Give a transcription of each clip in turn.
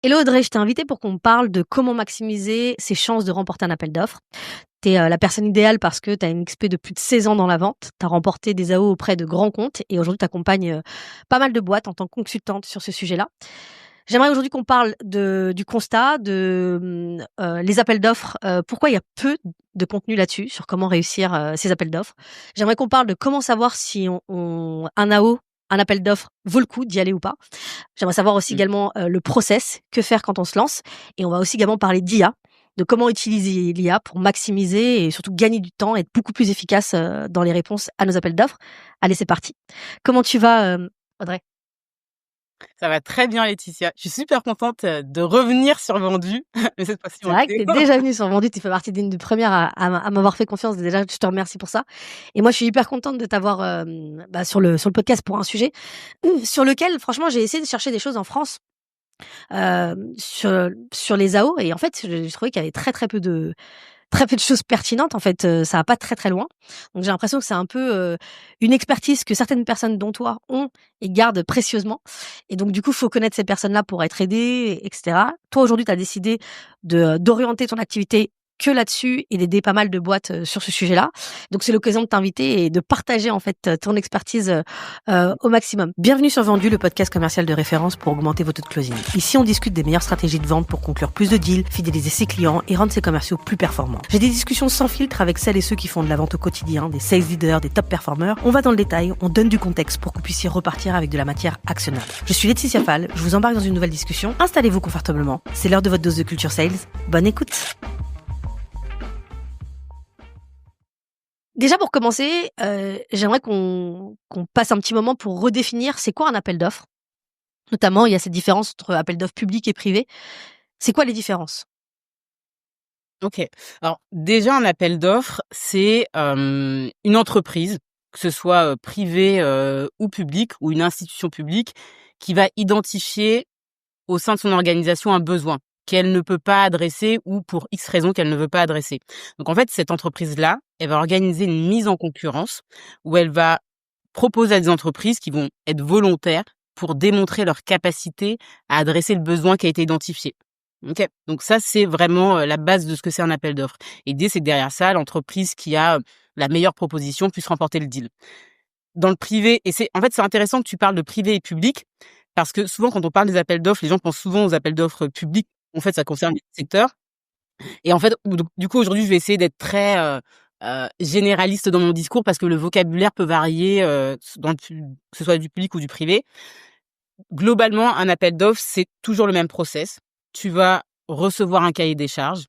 Hello Audrey, je t'ai invitée pour qu'on parle de comment maximiser ses chances de remporter un appel d'offres. Tu es la personne idéale parce que tu as une XP de plus de 16 ans dans la vente, tu as remporté des AO auprès de grands comptes et aujourd'hui tu accompagnes pas mal de boîtes en tant que consultante sur ce sujet-là. J'aimerais aujourd'hui qu'on parle du constat, les appels d'offres, pourquoi il y a peu de contenu là-dessus, sur comment réussir ces appels d'offres. J'aimerais qu'on parle de comment savoir si un AO, un appel d'offres, vaut le coup d'y aller ou pas. J'aimerais savoir aussi Mmh. également le process, que faire quand on se lance. Et on va aussi également parler d'IA, de comment utiliser l'IA pour maximiser et surtout gagner du temps, être beaucoup plus efficace dans les réponses à nos appels d'offres. Allez, c'est parti. Comment tu vas, Audrey? Ça va très bien Laetitia. Je suis super contente, de revenir sur Vendu, mais cette fois-ci C'est en vrai que tu es vidéo. déjà venue sur Vendu, tu fais partie d'une des premières à m'avoir fait confiance. Déjà, je te remercie pour ça. Et moi, je suis hyper contente de t'avoir sur le podcast pour un sujet sur lequel, franchement, j'ai essayé de chercher des choses en France sur les AO. Et en fait, j'ai trouvé qu'il y avait très peu de choses pertinentes. En fait, ça va pas très, très loin. Donc j'ai l'impression que c'est un peu, une expertise que certaines personnes, dont toi, ont et gardent précieusement. Et donc du coup, faut connaître ces personnes-là pour être aidé et cetera. Toi, aujourd'hui, tu as décidé d'orienter ton activité que là-dessus et d'aider pas mal de boîtes, sur ce sujet-là. Donc c'est l'occasion de t'inviter et de partager, en fait, ton expertise, au maximum. Bienvenue sur Vendu, le podcast commercial de référence pour augmenter vos taux de closing. Ici, on discute des meilleures stratégies de vente pour conclure plus de deals, fidéliser ses clients et rendre ses commerciaux plus performants. J'ai des discussions sans filtre avec celles et ceux qui font de la vente au quotidien, des sales leaders, des top performers. On va dans le détail, on donne du contexte pour que vous puissiez repartir avec de la matière actionnable. Je suis Laetitia Fall, je vous embarque dans une nouvelle discussion. Installez-vous confortablement. C'est l'heure de votre dose de culture sales. Bonne écoute. Déjà pour commencer, j'aimerais qu'on passe un petit moment pour redéfinir c'est quoi un appel d'offres. Notamment, il y a cette différence entre appel d'offres public et privé. C'est quoi les différences? OK. Alors déjà un appel d'offres, c'est, une entreprise, que ce soit, privée, ou publique ou une institution publique qui va identifier au sein de son organisation un besoin qu'elle ne peut pas adresser ou pour X raisons qu'elle ne veut pas adresser. Donc en fait, cette entreprise-là, elle va organiser une mise en concurrence où elle va proposer à des entreprises qui vont être volontaires pour démontrer leur capacité à adresser le besoin qui a été identifié. OK? Donc ça, c'est vraiment, la base de ce que c'est un appel d'offres. Et l'idée, c'est que derrière ça, l'entreprise qui a, la meilleure proposition puisse remporter le deal. Dans le privé et c'est en fait, c'est intéressant que tu parles de privé et public parce que souvent quand on parle des appels d'offres, les gens pensent souvent aux appels d'offres publics. En fait, ça concerne les secteurs et en fait, donc du coup, aujourd'hui, je vais essayer d'être très, généraliste dans mon discours parce que le vocabulaire peut varier, dans le pu que ce soit du public ou du privé. Globalement, un appel d'offres, c'est toujours le même process. Tu vas recevoir un cahier des charges.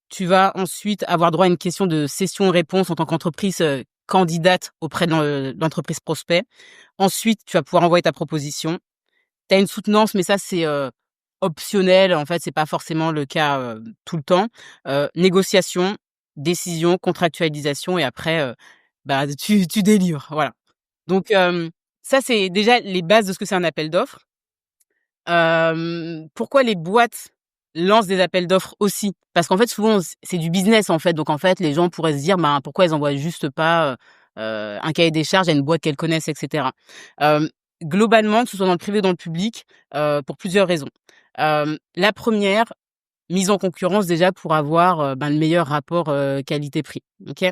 Tu vas ensuite avoir droit à une question de session-réponse en tant qu'entreprise, candidate auprès de l'entreprise prospect. Ensuite, tu vas pouvoir envoyer ta proposition. Tu as une soutenance, mais ça, c'est, optionnel. En fait, c'est pas forcément le cas, tout le temps. Négociation, décision, contractualisation et après, bah, tu délivres, voilà. Donc, ça, c'est déjà les bases de ce que c'est un appel d'offres. Pourquoi les boîtes lancent des appels d'offres aussi? Parce qu'en fait, souvent, c'est du business, en fait. Donc en fait, les gens pourraient se dire: «Ben, pourquoi ils envoient juste pas, un cahier des charges à une boîte qu'elles connaissent?» et cetera. Globalement, que ce soit dans le privé ou dans le public, pour plusieurs raisons. La première, mise en concurrence déjà pour avoir, ben, le meilleur rapport, qualité-prix. OK?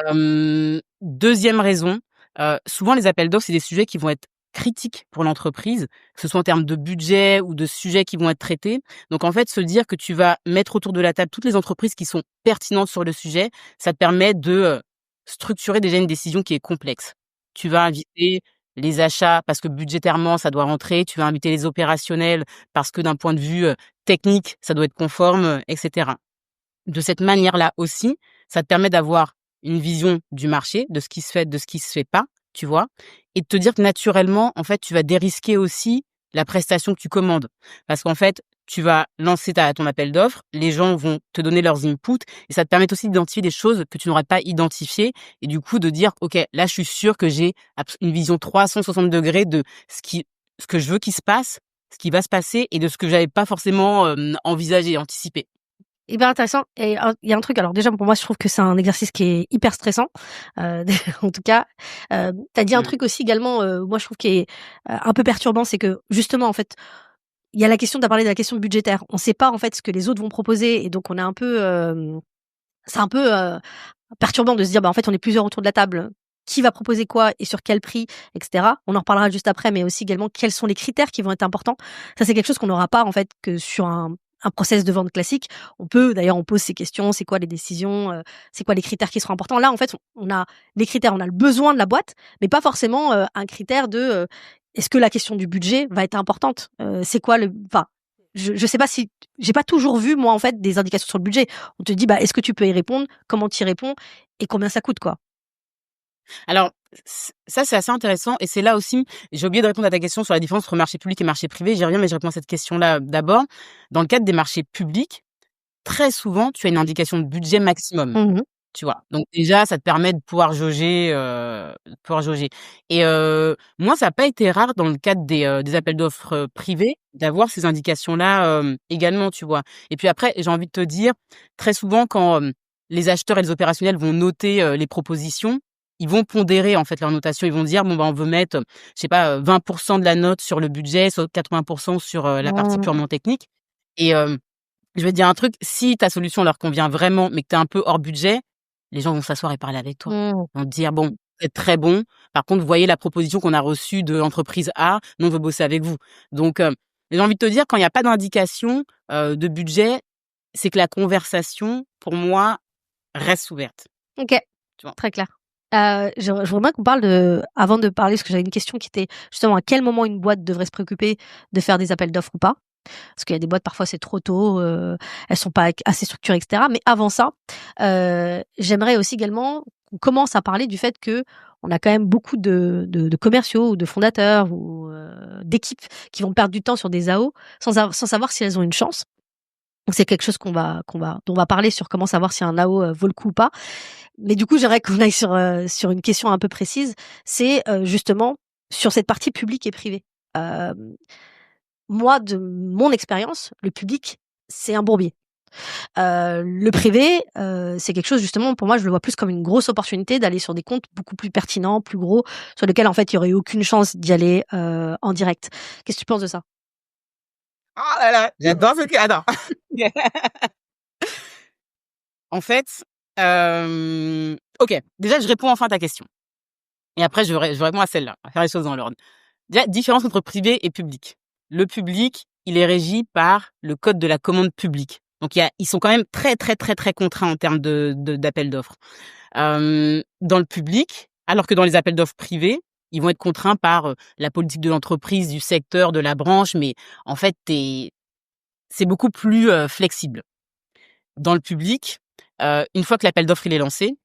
2e raison, souvent les appels d'offres, c'est des sujets qui vont être critiques pour l'entreprise, que ce soit en termes de budget ou de sujets qui vont être traités. Donc en fait, se dire que tu vas mettre autour de la table toutes les entreprises qui sont pertinentes sur le sujet, ça te permet de, structurer déjà une décision qui est complexe. Tu vas inviter les achats parce que budgétairement ça doit rentrer, tu vas inviter les opérationnels parce que d'un point de vue, technique, ça doit être conforme, et cetera. De cette manière-là aussi, ça te permet d'avoir une vision du marché, de ce qui se fait, de ce qui se fait pas, tu vois? Et de te dire que naturellement, en fait, tu vas dérisquer aussi la prestation que tu commandes. Parce qu'en fait, tu vas lancer ton appel d'offres, les gens vont te donner leurs inputs et ça te permet aussi d'identifier des choses que tu n'aurais pas identifiées et du coup de dire: «OK, là, je suis sûr que j'ai une vision 360 degrés de ce que je veux qu'il se passe, ce qui va se passer et de ce que j'avais pas forcément, envisagé, anticipé». Hyper intéressant et il y a un truc, alors déjà pour moi je trouve que c'est un exercice qui est hyper stressant, en tout cas, tu as dit un Mmh. truc aussi également, moi je trouve qui est, un peu perturbant, c'est que justement en fait, il y a la question tu as parlé de la question budgétaire. On sait pas, en fait, ce que les autres vont proposer et donc on est un peu, c'est un peu, perturbant de se dire: «Bah, en fait, on est plusieurs autour de la table. Qui va proposer quoi et sur quel prix?» et cetera. On en reparlera juste après, mais aussi également quels sont les critères qui vont être importants. Ça, c'est quelque chose qu'on n'aura pas, en fait, que sur un process de vente classique. On peut d'ailleurs, on pose ces questions: «C'est quoi les décisions, c'est quoi les critères qui seront importants?» Là, en fait, on a les critères, on a le besoin de la boîte, mais pas forcément, un critère de, est-ce que la question du budget va être importante? C'est quoi le enfin, je sais pas si j'ai pas toujours vu, moi, en fait, des indications sur le budget. On te dit: «Bah, est-ce que tu peux y répondre? Comment tu y réponds? Et combien ça coûte?» quoi. Alors, ça, c'est assez intéressant et c'est là aussi, j'ai oublié de répondre à ta question sur la différence entre marché public et marché privé. J'y reviens, mais je réponds à cette question-là d'abord. Dans le cadre des marchés publics, très souvent, tu as une indication de budget maximum, Mmh mh. tu vois? Donc déjà, ça te permet de pouvoir jauger et moi, ça a pas été rare dans le cadre des appels d'offres, privés, d'avoir ces indications-là, également, tu vois? Et puis après, j'ai envie de te dire, très souvent quand, les acheteurs et les opérationnels vont noter, les propositions, ils vont pondérer, en fait, leur notation. Ils vont dire: «Bon, bah, on veut mettre, je sais pas, 20 de la note sur le budget, soit 80 sur, la partie Mmh. purement technique» et je vais te dire un truc, si ta solution leur convient vraiment, mais que tu es un peu hors budget, les gens vont s'asseoir et parler avec toi. Mmh. Ils vont te dire: «Bon, vous êtes très bon. Par contre, vous voyez la proposition qu'on a reçue de l'entreprise A, nous, on veut bosser avec vous». Donc, j'ai envie de te dire, quand il y a pas d'indication, de budget, c'est que la conversation, pour moi, reste ouverte, OK, tu vois? très clair. Je voudrais bien qu'on parle de avant de parler, parce que j'avais une question qui était justement à quel moment une boîte devrait se préoccuper de faire des appels d'offres ou pas? Parce qu'il y a des boîtes, parfois c'est trop tôt, elles sont pas assez structurées et cetera. Mais avant ça, j'aimerais aussi également qu'on commence à parler du fait qu'on a quand même beaucoup de commerciaux ou de fondateurs ou, d'équipes qui vont perdre du temps sur des AO sans savoir si elles ont une chance. Donc c'est quelque chose dont on va parler sur comment savoir si un AO, vaut le coup ou pas. Mais du coup, j'aimerais qu'on aille sur une question un peu précise. C'est, justement sur cette partie publique et privée. Hem, Moi, de mon expérience, le public, c'est un bourbier. Le privé, c'est quelque chose justement pour moi, je le vois plus comme une grosse opportunité d'aller sur des comptes beaucoup plus pertinents, plus gros, sur lesquels en fait, il y aurait eu aucune chance d'y aller, en direct. Qu'est-ce que tu penses de ça? Oh là là, j'adore ce que attends. En fait, OK, déjà, je réponds enfin à ta question et après je réponds à celle-là. On va faire les choses dans l'ordre. Déjà, différence entre privé et public. Le public, il est régi par le code de la commande publique. Donc ils sont quand même très, très, très, très contraints en termes d'appels d'offres. Dans le public, alors que dans les appels d'offres privés, ils vont être contraints par, la politique de l'entreprise, du secteur, de la branche, mais en fait, c'est beaucoup plus, flexible. Dans le public, une fois que l'appel d'offres il est lancé,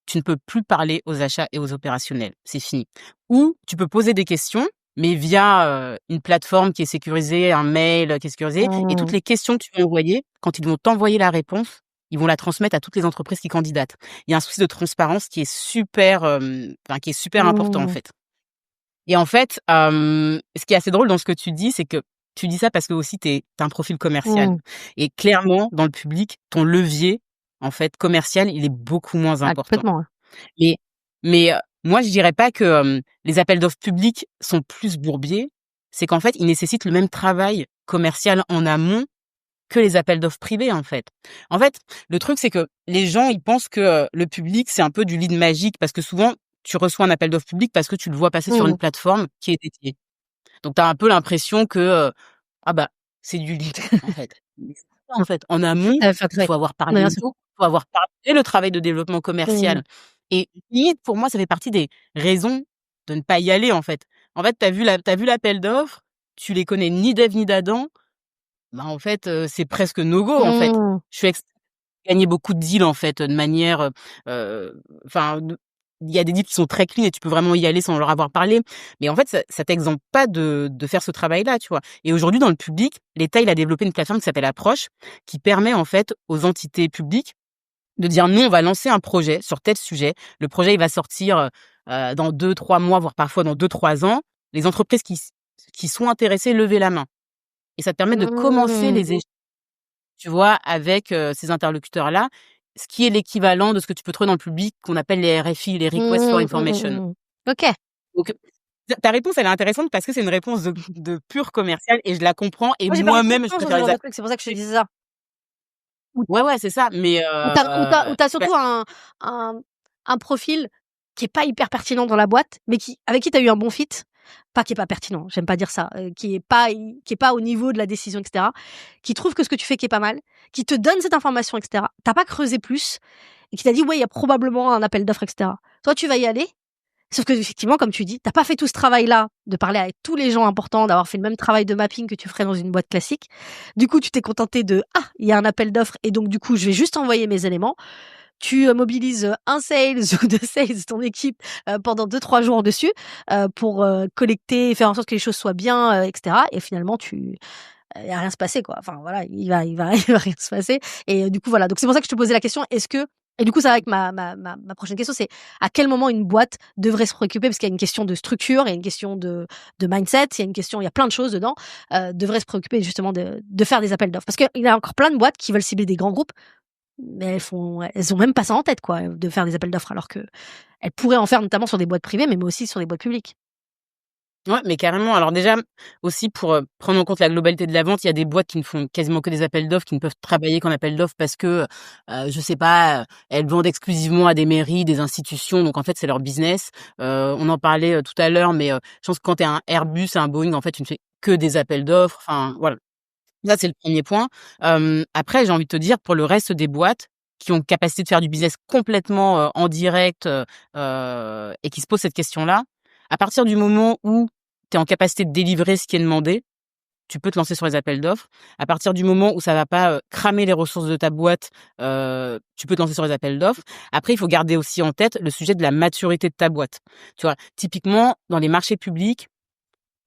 tu ne peux plus parler aux achats et aux opérationnels, c'est fini. Ou tu peux poser des questions, mais via, une plateforme qui est sécurisée, un mail, qui est sécurisé et toutes Mmh. les questions que tu vas envoyer, quand ils vont t'envoyer la réponse, ils vont la transmettre à toutes les entreprises qui candidatent. Il y a un souci de transparence qui est super, qui est super important, en Mmh. fait. Et en fait, ce qui est assez drôle dans ce que tu dis, c'est que tu dis ça parce que aussi tu as un profil commercial Mmh. et clairement dans le public, ton levier, en fait, commercial, il est beaucoup moins Ah important. complètement, ouais. Mais moi je dirais pas que, les appels d'offres publics sont plus bourbiers, c'est qu'en fait, ils nécessitent le même travail commercial en amont que les appels d'offres privés, en fait. En fait, le truc, c'est que les gens, ils pensent que, le public, c'est un peu du lead magique parce que souvent, tu reçois un appel d'offres public parce que tu le vois passer sur Mmh. une plateforme qui est dédiée. Donc tu as un peu l'impression que, ah bah, c'est du lead, en fait. Mais c'est pas ça, en fait. En amont, Enfin, il ouais. faut avoir Ouais, parlé bien aux sûr. autres, il faut avoir parlé le travail de développement Mmh. commercial et limite, pour moi, ça fait partie des raisons de ne pas y aller, en fait. En fait, tu vu l'appel d'offres, tu les connais ni d'Ève ni d'Adam, bah, en fait, c'est presque no go, en fait. Mmh. Je suis gagné beaucoup de deals, en fait, de manière, enfin, de il y a des deals qui sont très clean et tu peux vraiment y aller sans leur avoir parlé. Mais en fait, ça t'exempte pas de faire ce travail-là, tu vois? Et aujourd'hui, dans le public, l'État, il a développé une plateforme qui s'appelle Approche, qui permet, en fait, aux entités publiques de dire: «Nous, on va lancer un projet sur tel sujet. Le projet, il va sortir, dans 2-3 mois, voire parfois dans 2-3 ans. Les entreprises qui sont intéressées, levez la main» et ça te permet de commencer Mmh. les tu vois, avec, ces interlocuteurs-là, ce qui est l'équivalent de ce que tu peux trouver dans le public qu'on appelle les RFI, les Requests for Mmh. Mmh, mmh, Information. mmh. OK. Ta réponse, elle est intéressante parce que c'est une réponse de pur commercial et je la comprends et Moi, j'ai pas moi-même, je confiance dans ce préfère les genre de appeler. truc, c'est pour ça que je te disais ça. Ou Ouais, ouais, c'est ça, mais ou tu bah, surtout un un profil qui est pas hyper pertinent dans la boîte, mais avec qui tu as eu un bon fit. Pas qui est pas pertinent, j'aime pas dire ça, qui est pas au niveau de la décision et cetera, qui trouve que ce que tu fais qui est pas mal, qui te donne cette information et cetera. Tu as pas creusé plus et qui t'a dit: «Ouais, il y a probablement un appel d'offres et cetera». Toi, tu vas y aller, sauf qu'effectivement, comme tu dis, tu as pas fait tout ce travail-là de parler avec tous les gens importants, d'avoir fait le même travail de mapping que tu ferais dans une boîte classique. Du coup, tu t'es contenté de: «Ah, il y a un appel d'offres et donc du coup, je vais juste envoyer mes éléments». Tu, mobilises, un sales ou 2 sales, ton équipe, pendant 2-3 jours dessus, pour, collecter et faire en sorte que les choses soient bien, et cetera et finalement il va rien se passer, quoi. Enfin voilà, il va rien se passer et du coup, voilà. Donc c'est pour ça que je te posais la question, est-ce que et du coup, ça va avec ma prochaine question, c'est à quel moment une boîte devrait se préoccuper, parce qu'il y a une question de structure, il y a une question de mindset, il y a plein de choses dedans, devrait se préoccuper justement de faire des appels d'offres. Parce qu'il y a encore plein de boîtes qui veulent cibler des grands groupes, mais elles ont même pas ça en tête, quoi, de faire des appels d'offres, alors qu'elles pourraient en faire notamment sur des boîtes privées, mais aussi sur des boîtes publiques. ouais, mais carrément. Alors déjà, aussi pour, prendre en compte la globalité de la vente, il y a des boîtes qui ne font quasiment que des appels d'offres, qui ne peuvent travailler qu'en appels d'offres parce que, je sais pas, elles vendent exclusivement à des mairies, des institutions, donc en fait, c'est leur business. On en parlait, tout à l'heure, mais, je pense que quand tu es un Airbus, un Boeing, en fait, tu ne fais que des appels d'offres. Enfin, voilà. Ça, c'est le premier point. Après, j'ai envie de te dire, pour le reste des boîtes qui ont capacité de faire du business complètement, en direct, et qui se posent cette question-là, à partir du moment où tu es en capacité de délivrer ce qui est demandé, tu peux te lancer sur les appels d'offres. À partir du moment où ça va pas, cramer les ressources de ta boîte, tu peux te lancer sur les appels d'offres. Après, il faut garder aussi en tête le sujet de la maturité de ta boîte. Tu vois? Typiquement, dans les marchés publics,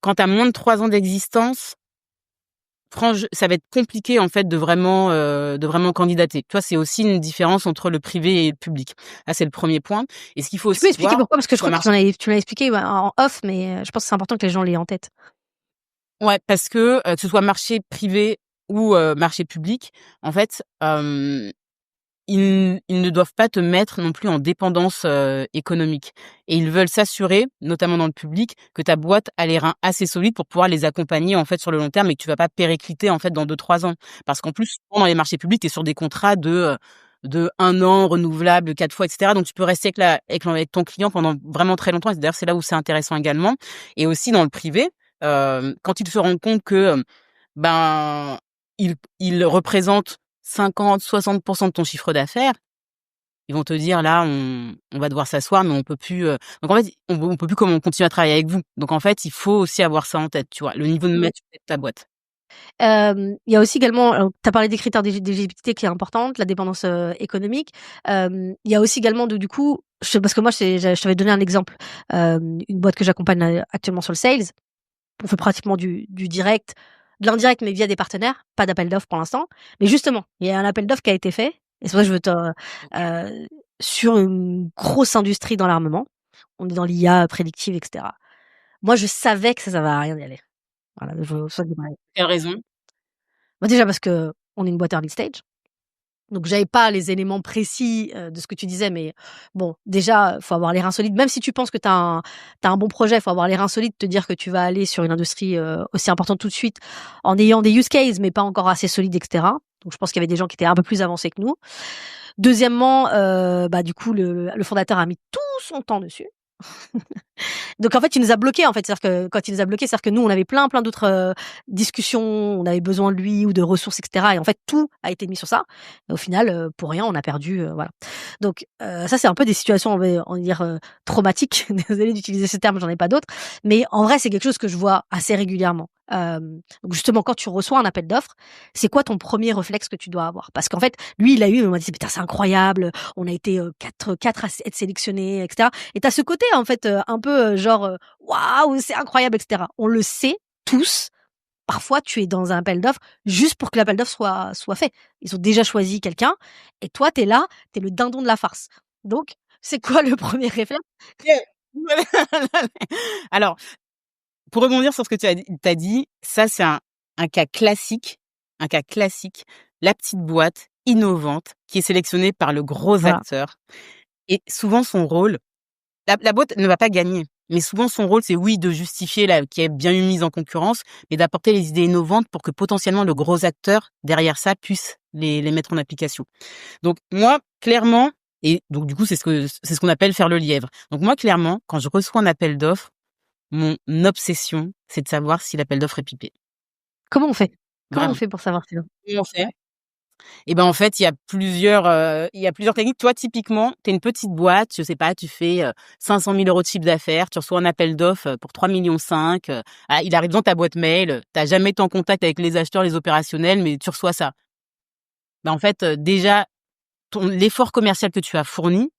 quand tu as moins de 3 ans d'existence, ça va être compliqué en fait de vraiment candidater. Tu vois, c'est aussi une différence entre le privé et le public. Là, c'est le premier point et ce qu'il faut Tu peux aussi expliquer voir pourquoi? Parce que je sur le crois que marché. tu l'as expliqué, ouais, en off, mais je pense que c'est important que les gens l'aient en tête. Ouais, parce que ce soit marché privé ou marché public, en fait, ils ne doivent pas te mettre non plus en dépendance, économique et ils veulent s'assurer, notamment dans le public, que ta boîte a les reins assez solides pour pouvoir les accompagner, en fait, sur le long terme et que tu vas pas péricliter, en fait, dans 2-3 ans. Parce qu'en plus, souvent dans les marchés publics, tu es sur des contrats de 1 an renouvelables 4 fois et cetera. Donc tu peux rester avec ton client pendant vraiment très longtemps et d'ailleurs, c'est là où c'est intéressant également et aussi dans le privé, quand ils se rendent compte que, ben, ils représentent 50-60 de ton chiffre d'affaires, ils vont te dire: «Là, on va devoir s'asseoir, mais on peut plus, donc en fait, on peut plus continuer à travailler avec vous». Donc en fait, il faut aussi avoir ça en tête, tu vois? Le niveau de maturité de ta boîte. Il y a aussi également, tu as parlé des critères d'éligibilité qui est importante, la dépendance, économique. Il y a aussi également du coup, parce que moi je t'avais donné un exemple, une boîte que j'accompagne, actuellement sur le sales. On fait pratiquement du direct, de l'indirect, mais via des partenaires, pas d'appel d'offres pour l'instant. Mais justement, il y a un appel d'offres qui a été fait et c'est pour ça que je veux sur une grosse industrie dans l'armement. On est dans l'IA prédictive et cetera. Moi, je savais que ça servait à rien d'y aller. Voilà, je ça Quelle raison? bah, déjà parce qu'on est une boîte early stage, donc j'avais pas les éléments précis, de ce que tu disais, mais bon, déjà, faut avoir les reins solides. Même si tu penses que tu as un bon projet, faut avoir les reins solides, te dire que tu vas aller sur une industrie, aussi importante tout de suite, en ayant des use cases, mais pas encore assez solides et cetera. Donc je pense qu'il y avait des gens qui étaient un peu plus avancés que nous. Deuxièmement, bah, du coup, le fondateur a mis tout son temps dessus. Donc en fait, il nous a bloqués, en fait. C'est-à-dire que quand il nous a bloqués, c'est-à-dire que nous, on avait plein d'autres, discussions, on avait besoin de lui ou de ressources et cetera et en fait, tout a été mis sur ça et au final, pour rien, on a perdu, voilà. Donc ça, c'est un peu des situations, on va dire, traumatiques. Désolée d'utiliser ce terme, j'en ai pas d'autres, mais en vrai, c'est quelque chose que je vois assez régulièrement. Donc justement, quand tu reçois un appel d'offres, c'est quoi ton premier réflexe que tu dois avoir? Parce qu'en fait, lui, il a eu, il m'a dit: «Putain, c'est incroyable, on a été, 4 à être sélectionnés et cetera». Et tu as ce côté en fait, un peu, genre, «Waouh, c'est incroyable» et cetera. On le sait tous, parfois tu es dans un appel d'offres juste pour que l'appel d'offres soit fait. Ils ont déjà choisi quelqu'un et toi tu es là, tu es le dindon de la farce. Donc c'est quoi le premier réflexe? Alors, pour rebondir sur ce que tu as dit, ça c'est un cas classique, la petite boîte innovante qui est sélectionnée par le gros Voilà. acteur et souvent son rôle la boîte ne va pas gagner. Mais souvent, son rôle, c'est oui, de justifier qu'il y ait bien une mise en concurrence, mais d'apporter les idées innovantes pour que potentiellement le gros acteur derrière ça puisse les mettre en application. Donc moi, clairement, et donc du coup, c'est ce qu'on appelle faire le lièvre. Donc moi, clairement, quand je reçois un appel d'offres, mon obsession, c'est de savoir si l'appel d'offres est pipé. Comment on fait? Comment on Vraiment. fait pour savoir si Comment on fait? Et ben en fait, il y a plusieurs techniques. Toi, typiquement, tu es une petite boîte, je sais pas, tu fais 500 000 € de chiffre d'affaires, tu reçois un appel d'offres pour 3,5 millions. Il arrive dans ta boîte mail, tu jamais été en contact avec les acheteurs, les opérationnels, mais tu reçois ça. Ben en fait, déjà, l'effort commercial que tu as fourni,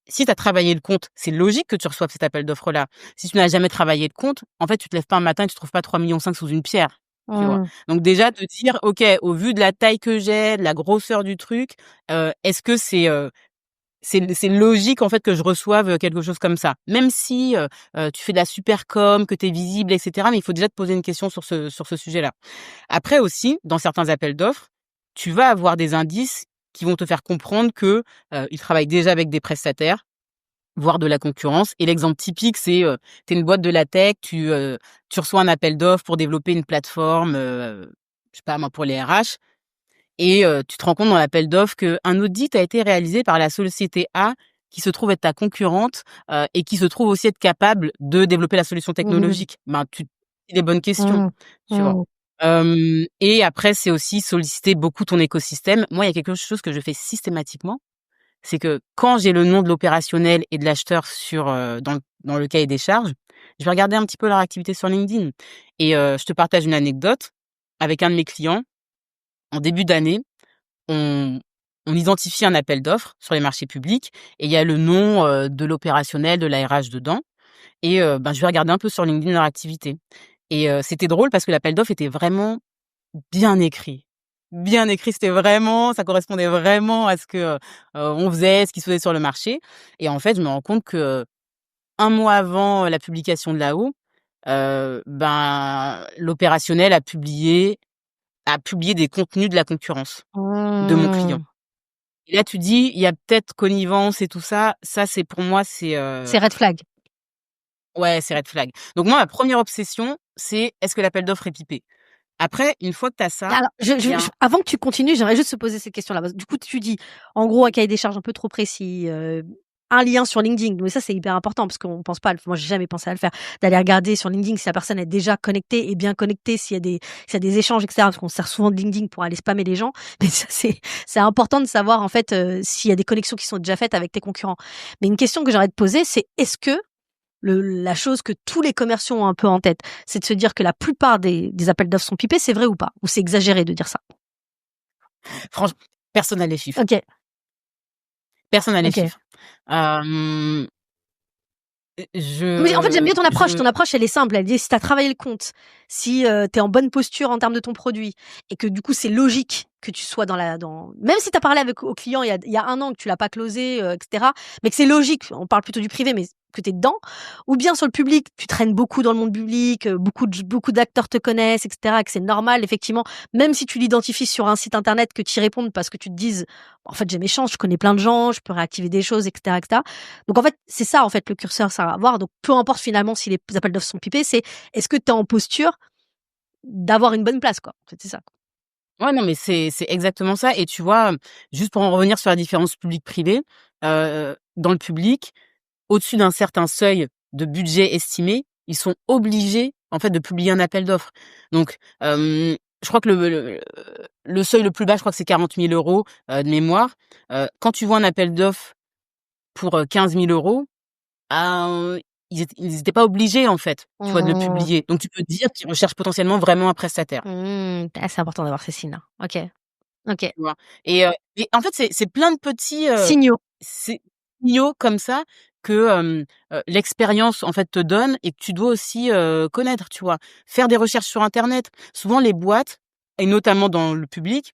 si tu as travaillé le compte, c'est logique que tu reçoives cet appel d'offres-là. Si tu n'as jamais travaillé le compte, en fait, tu te lèves pas un matin et tu trouves pas 3,5 millions sous une pierre, tu vois? Mmh. Donc déjà te dire: «OK, au vu de la taille que j'ai, de la grosseur du truc, est-ce que c'est logique, en fait, que je reçoive quelque chose comme ça?» Même si, tu fais de la super com, que tu es visible et cetera, mais il faut déjà te poser une question sur ce sujet-là. Après aussi, dans certains appels d'offres, tu vas avoir des indices qui vont te faire comprendre que, ils travaillent déjà avec des prestataires, voire de la concurrence. Et l'exemple typique, c'est, tu es une boîte de la tech, tu reçois un appel d'offres pour développer une plateforme, je sais pas moi, pour les RH, et tu te rends compte dans l'appel d'offres qu'un audit a été réalisé par la société A, qui se trouve être ta concurrente, et qui se trouve aussi être capable de développer la solution Mmh. technologique. Ben, tu te poses les bonnes questions, Mmh. tu vois? Mmh. Et après, c'est aussi solliciter beaucoup ton écosystème. Moi, il y a quelque chose que je fais systématiquement, c'est que quand j'ai le nom de l'opérationnel et de l'acheteur dans le cahier des charges, je vais regarder un petit peu leur activité sur LinkedIn. Et je te partage une anecdote. Avec un de mes clients, en début d'année, on on identifie un appel d'offres sur les marchés publics et il y a le nom, de l'opérationnel, de la RH dedans. Et ben, je vais regarder un peu sur LinkedIn leur activité. Et c'était drôle parce que l'appel d'offres était vraiment bien écrit. Bien écrit, ça correspondait vraiment à ce que, on faisait, ce qui se faisait sur le marché. Et en fait, je me rends compte que, 1 mois avant la publication de l'AO, ben, l'opérationnel a publié des contenus de la concurrence, de mon client. Mmh. Et là, tu dis: «Il y a peut-être connivence et tout ça». Ça, c'est pour moi, C'est red flag. ouais, c'est red flag. Donc moi, ma première obsession, c'est: est-ce que l'appel d'offres est pipé? Après, une fois que tu as ça, Alors, il y a un avant que tu continues, j'aimerais juste se poser cette question-là. Parce que du coup, tu dis, en gros, un cahier des charges un peu trop précis, un lien sur LinkedIn. Mais ça, c'est hyper important parce qu'on pense pas moi, j'ai jamais pensé à le faire, d'aller regarder sur LinkedIn si la personne est déjà connectée et bien connectée, s'il y a des échanges et cetera. Parce qu'on se sert souvent de LinkedIn pour aller spammer les gens. Mais ça, c'est important de savoir, en fait, s'il y a des connexions qui sont déjà faites avec tes concurrents. Mais une question que j'aimerais te poser, c'est est-ce que la chose que tous les commerciaux ont un peu en tête, c'est de se dire que la plupart des appels d'offres sont pipés, c'est vrai ou pas? Ou c'est exagéré de dire ça? franchement, personne n'a les chiffres. OK, Personne n'a les OK. chiffres. Hem, Mais en fait, j'aime bien ton approche. je Ton approche, elle est simple. Elle dit si tu as travaillé le compte, si, tu es en bonne posture en termes de ton produit et que du coup, c'est logique que tu sois dans même si tu as parlé avec au client il y a 1 an, que tu l'as pas closé, et cetera, mais que c'est logique, on parle plutôt du privé, mais que tu es dedans, ou bien sur le public, tu traînes beaucoup dans le monde public, beaucoup d'acteurs te connaissent et cetera, et que c'est normal effectivement, même si tu l'identifies sur un site internet, que tu y répondes parce que tu te dises: «En fait, j'ai mes chances, je connais plein de gens, je peux réactiver des choses» et cetera, et cetera. Donc en fait, c'est ça en fait le curseur ça va avoir. Donc peu importe finalement si les appels d'offres sont pipés, c'est est-ce que tu es en posture d'avoir une bonne place quoi? En fait, c'est ça. ouais, non, mais c'est exactement ça. Et tu vois, juste pour en revenir sur la différence public-privé, dans le public, au-dessus d'un certain seuil de budget estimé, ils sont obligés, en fait, de publier un appel d'offres. Donc, je crois que le seuil le plus bas, je crois que c'est 40 000 € de mémoire. Quand tu vois un appel d'offres pour, 15 000 €, ah, ils étaient pas obligés, en fait, tu vois, de le Mmh. publier. Donc tu peux te dire qu'ils recherchent potentiellement vraiment un prestataire, Mmh. Ah, c'est important d'avoir ces signes-là. OK. OK. tu vois? Et en fait, c'est plein de petits, Signaux. c'est signaux comme ça que, l'expérience, en fait, te donne et que tu dois aussi, connaître, tu vois? Faire des recherches sur internet. Souvent les boîtes, et notamment dans le public,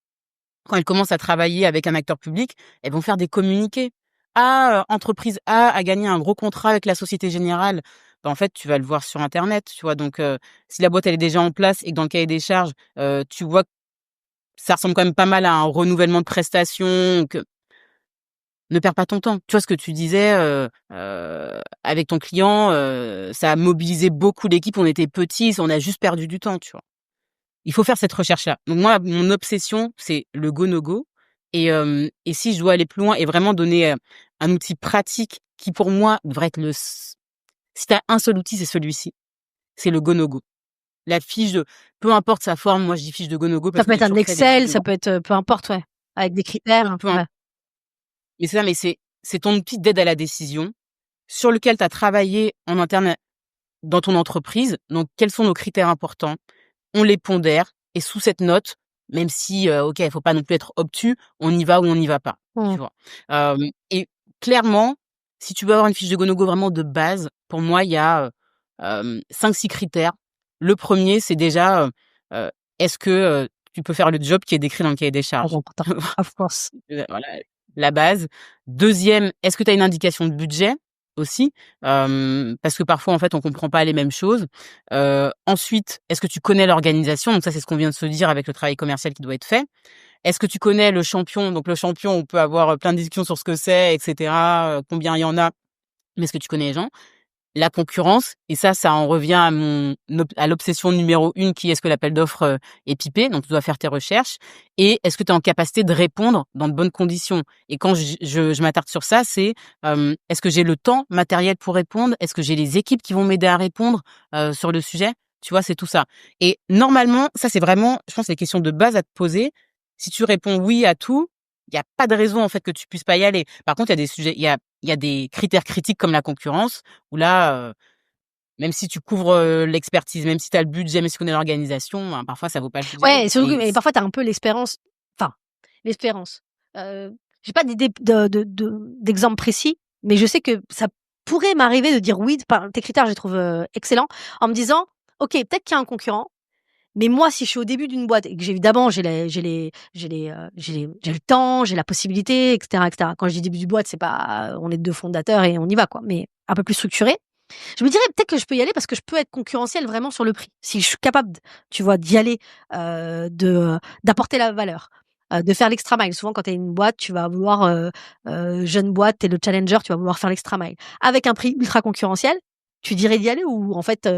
quand elles commencent à travailler avec un acteur public, elles vont faire des communiqués. «Ah, entreprise A a gagné un gros contrat avec la Société Générale». Bah, en fait, tu vas le voir sur internet, tu vois? Donc, si la boîte elle est déjà en place et que dans le cahier des charges, tu vois que ça ressemble quand même pas mal à un renouvellement de prestations, que ne perds pas ton temps. Tu vois ce que tu disais avec ton client, ça a mobilisé beaucoup l'équipe, on était petits, on a juste perdu du temps, tu vois? Il faut faire cette recherche-là. Donc moi, mon obsession, c'est le go, no go et si je dois aller plus loin et vraiment donner, un outil pratique qui pour moi devrait être si tu as un seul outil, c'est celui-ci, c'est le go, no go. La fiche de peu importe sa forme, moi je dis fiche de go, no go Ça parce peut que être j'ai un toujours créé des fiches Excel, de ça go. peut être, peu importe, ouais, avec des critères, Peu ouais. Mais c'est ça, mais c'est ton outil d'aide à la décision sur lequel tu as travaillé en interne dans ton entreprise. Donc, quels sont nos critères importants? On les pondère et sous cette note, même si, OK, il faut pas non plus être obtus, on y va ou on n'y va pas, Mmh. tu vois? Et clairement, si tu veux avoir une fiche de Gonogo vraiment de base, pour moi, il y a, 5-6 critères. Le premier, c'est déjà, est-ce que, tu peux faire le job qui est décrit dans le cahier des Très charges? important. Of course. Voilà, la base. Deuxième, est-ce que tu as une indication de budget aussi? Parce que parfois, en fait, on comprend pas les mêmes choses. Ensuite, est-ce que tu connais l'organisation? Donc ça, c'est ce qu'on vient de se dire avec le travail commercial qui doit être fait. Est-ce que tu connais le champion? Donc le champion, on peut avoir, plein de discussions sur ce que c'est et cetera, combien il y en a, mais est-ce que tu connais les gens? La concurrence et ça en revient à l'obsession numéro 1 qui est: est-ce que l'appel d'offres, est pipé? Donc tu dois faire tes recherches et est-ce que tu es en capacité de répondre dans de bonnes conditions? Et quand je m'attarde sur ça, c'est, est-ce que j'ai le temps matériel pour répondre? Est-ce que j'ai les équipes qui vont m'aider à répondre, sur le sujet? Tu vois, c'est tout ça et normalement, ça c'est vraiment, je pense, les questions de base à te poser. Si tu réponds oui à tout, il y a pas de raison en fait que tu puisses pas y aller. Par contre, il y a des sujets, il y a des critères critiques comme la concurrence où là, même si tu couvres, l'expertise, même si tu as le budget, même si tu connais l'organisation, ben, parfois ça vaut pas le coup d'y Ouais, aller et surtout que et mais parfois tu as un peu l'expérience, enfin, l'expérience, j'ai pas d'idée d'exemple précis, mais je sais que ça pourrait m'arriver de dire oui, enfin, tes critères, je les trouve, excellents, en me disant: «OK, peut-être qu'il y a un concurrent, mais moi, si je suis au début d'une boîte et que évidemment j'ai le temps, j'ai la possibilité, et cetera, et cetera». Quand je dis début d'une boîte, c'est pas, on est 2 fondateurs et on y va, quoi, mais un peu plus structuré. Je me dirais peut-être que je peux y aller parce que je peux être concurrentielle vraiment sur le prix. Si je suis capable tu vois, d'y aller, d'apporter la valeur, de faire l'extra mile. Souvent quand tu es une boîte, tu vas vouloir, jeune boîte, tu es le challenger, tu vas vouloir faire l'extra mile. Avec un prix ultra concurrentiel, tu dirais d'y aller ou en fait,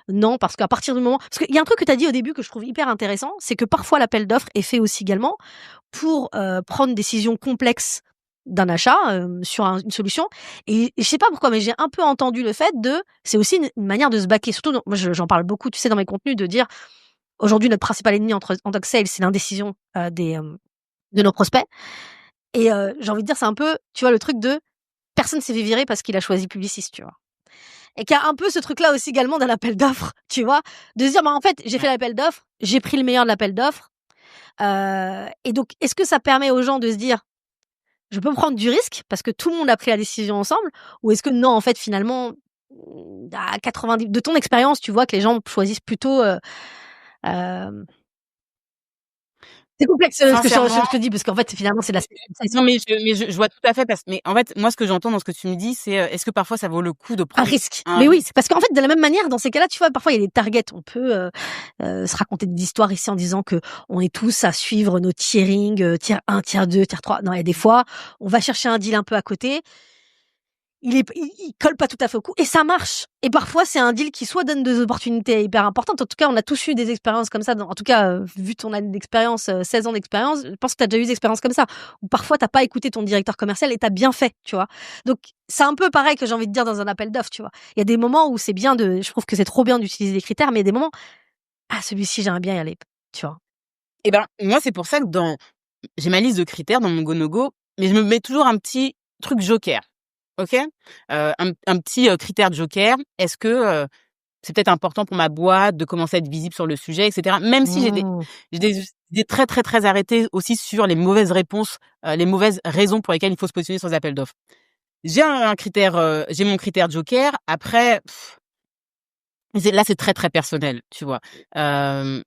non parce qu'à partir du moment parce qu'il y a un truc que tu as dit au début que je trouve hyper intéressant, c'est que parfois l'appel d'offres est fait aussi également pour, prendre une décision complexe d'un achat, sur une solution et je sais pas pourquoi, mais j'ai un peu entendu le fait de c'est aussi une manière de se baquer. Surtout dans moi j'en parle beaucoup, tu sais, dans mes contenus de dire: «Aujourd'hui notre principal ennemi en tant que sales, c'est l'indécision, de nos prospects» et j'ai envie de dire c'est un peu, tu vois, le truc de personne s'est fait virer parce qu'il a choisi Publicis, tu vois? Et qu'il y a un peu ce truc-là aussi également dans l'appel d'offres, tu vois? De se dire: «Bah, en fait, j'ai fait l'appel d'offres, j'ai pris le meilleur de l'appel d'offres», et donc est-ce que ça permet aux gens de se dire: «Je peux prendre du risque parce que tout le monde a pris la décision ensemble» ou est-ce que non, en fait, finalement, à 90 de ton expérience, tu vois que les gens choisissent plutôt, hem c'est complexe, ce que sincèrement, je te dis parce qu'en fait, finalement, c'est de la non, mais je vois tout à fait mais en fait, moi, ce que j'entends dans ce que tu me dis, c'est, est-ce que parfois ça vaut le coup de un prendre risque. un Mais oui, c'est risque? parce qu'en fait, de la même manière, dans ces cas-là, tu vois, parfois, il y a des targets. On peut, se raconter des histoires ici en disant que on est tous à suivre nos tiering, tier 1, tier 2, tier 3. Non, il y a des fois, on va chercher un deal un peu à côté. Il colle pas tout à fait au coup et ça marche et parfois c'est un deal qui soit donne des opportunités hyper importantes. En tout cas, on a tous eu des expériences comme ça en tout cas, vu ton année d'expérience, 16 ans d'expérience, je pense que tu as déjà eu des expériences comme ça, où parfois tu as pas écouté ton directeur commercial et tu as bien fait, tu vois? Donc c'est un peu pareil que j'ai envie de dire dans un appel d'offres, tu vois? Il y a des moments où c'est bien je trouve que c'est trop bien d'utiliser des critères, mais il y a des moments: «Ah celui-ci j'aimerais bien y aller», tu vois? Et ben, moi, c'est pour ça que j'ai ma liste de critères dans mon go no go, mais je me mets toujours un petit truc joker. OK? Un petit, critère joker. Est-ce que, c'est peut-être important pour ma boîte de commencer à être visible sur le sujet et cetera. Même si Mmh. j'ai des idées très, très, très arrêtées aussi sur les mauvaises réponses, les mauvaises raisons pour lesquelles il faut se positionner sur les appels d'offres. J'ai mon critère joker. Après, c'est très, très personnel, tu vois? Hem,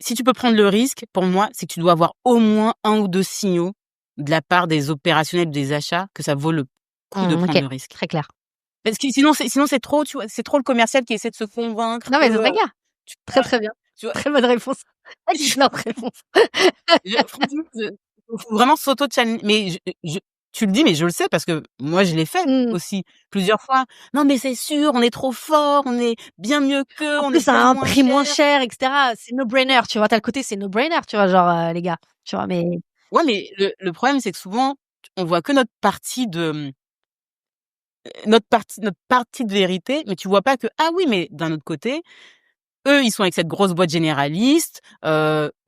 Si tu peux prendre le risque, pour moi, c'est que tu dois avoir au moins un ou 2 signaux de la part des opérationnels, des achats, que ça vaut le coup de Mmh, prendre OK, le risque. très clair. Parce que sinon c'est trop, tu vois? C'est trop le commercial qui essaie de se convaincre Non, mais c'est que, très clair. tu Très, vois? très bien. Tu vois? Très bonne réponse. Excellente réponse. Franchement, faut vraiment s'auto-challen mais je tu le dis, mais je le sais parce que moi je l'ai fait Mmh. aussi plusieurs fois. «Non mais c'est sûr, on est trop fort, on est bien mieux qu'eux, En on est plus, à bien un moins prix moins cher». cher et cetera, c'est no brainer, tu vois? Tu as le côté c'est no brainer, tu vois? Genre, les gars, tu vois? Mais Ouais, mais le problème, c'est que souvent, on voit que notre partie de vérité, mais tu vois pas que, ah oui, mais d'un autre côté, eux, ils sont avec cette grosse boîte généraliste,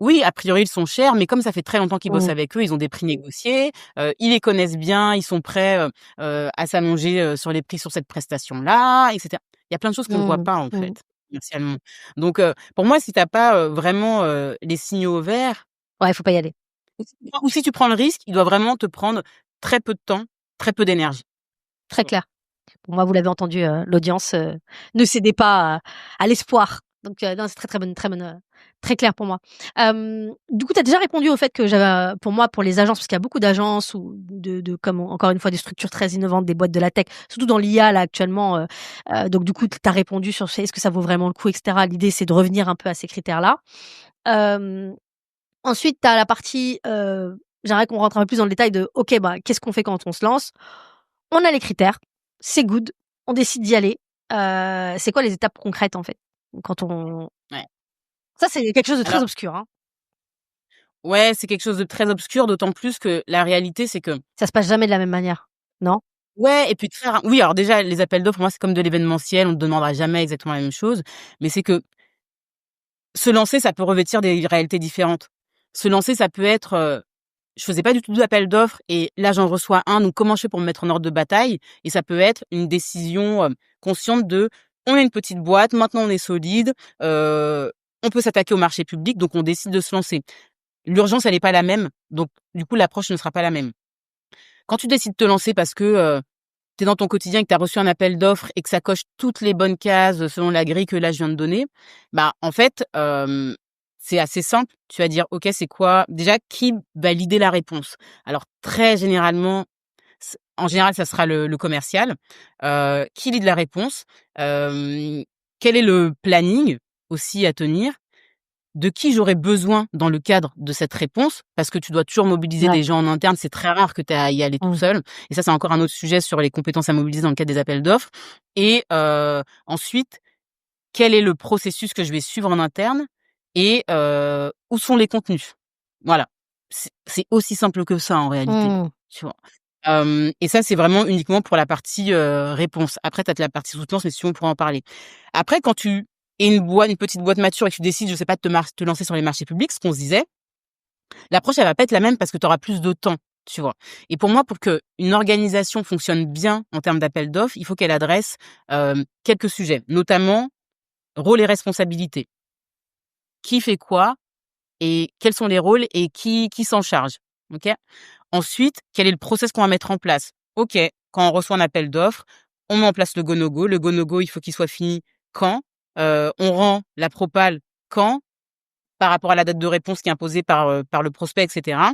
oui, a priori, ils sont chers, mais comme ça fait très longtemps qu'ils bossent mmh, avec eux, ils ont des prix négociés, ils les connaissent bien, ils sont prêts, à s'allonger, sur les prix sur cette prestation-là et cetera. Il y a plein de choses qu'on voit mmh, pas, en mmh. fait, commercialement. Donc pour moi, si tu as pas, vraiment, les signaux verts Ouais, il faut pas y aller. ou si tu prends le risque, il doit vraiment te prendre très peu de temps, très peu d'énergie, tu Très vois? clair. Bon, moi, vous l'avez entendu, l'audience, ne cédez pas à l'espoir. Donc, non, c'est très, très bonne, très clair pour moi. Du coup, tu as déjà répondu au fait que j'avais, pour moi, pour les agences, parce qu'il y a beaucoup d'agences ou de comme encore une fois des structures très innovantes, des boîtes de la tech, surtout dans l'IA là actuellement, donc du coup, tu as répondu sur est-ce que ça vaut vraiment le coup et cetera. L'idée, c'est de revenir un peu à ces critères-là. Hem, Ensuite, tu as la partie, j'aimerais qu'on rentre un peu plus dans le détail de OK, bah, qu'est-ce qu'on fait quand on se lance? On a les critères, c'est good, on décide d'y aller. C'est quoi les étapes concrètes, en fait? Quand on Ouais. ça, c'est quelque chose de très Alors obscur, hein. ouais, c'est quelque chose de très obscur, d'autant plus que la réalité, c'est que Ça se passe jamais de la même manière, non? ouais et puis très ra oui, alors déjà, les appels d'offres, pour moi, c'est comme de l'événementiel, on te demandera jamais exactement la même chose, mais c'est que se lancer, ça peut revêtir des réalités différentes. Se lancer, ça peut être, je faisais pas du tout d'appel d'offres et là, j'en reçois un, donc comment je fais pour me mettre en ordre de bataille? Et ça peut être une décision, consciente de: «On est une petite boîte, maintenant on est solide, on peut s'attaquer au marché public», donc on décide de se lancer. L'urgence, elle est pas la même, donc du coup, l'approche ne sera pas la même. Quand tu décides de te lancer parce que, tu es dans ton quotidien et que tu as reçu un appel d'offres et que ça coche toutes les bonnes cases, selon la grille que là je viens de donner, bah, en fait, c'est assez simple. Tu vas dire: «OK, c'est quoi?» déjà, qui va valider la réponse? Alors très généralement, en général, ça sera le commercial, qui lead la réponse? Quel est le planning aussi à tenir? De qui j'aurais besoin dans le cadre de cette réponse, parce que tu dois toujours mobiliser Ouais. des gens en interne, c'est très rare que tu aies à y aller tout Mmh. seul et ça, c'est encore un autre sujet sur les compétences à mobiliser dans le cadre des appels d'offres et ensuite, quel est le processus que je vais suivre en interne et où sont les contenus? Voilà. C'est aussi simple que ça en réalité, Mmh. tu vois? Et ça, c'est vraiment uniquement pour la partie, réponse. Après, tu as la partie soutenance, mais si tu veux, on pourra en parler. Après, quand tu es une petite boîte mature et que tu décides, je sais pas, de te lancer sur les marchés publics, ce qu'on se disait, l'approche, elle va pas être la même parce que tu auras plus de temps, tu vois? Et pour moi, pour qu'une organisation fonctionne bien en termes d'appel d'offres, il faut qu'elle adresse, quelques sujets, notamment rôles et responsabilités. Qui fait quoi et quels sont les rôles et qui s'en charge? OK? Ensuite, quel est le process qu'on va mettre en place? OK, quand on reçoit un appel d'offres, on met en place le go no go. Le go no go, il faut qu'il soit fini quand? On rend la propale quand? Par rapport à la date de réponse qui est imposée par le prospect et cetera.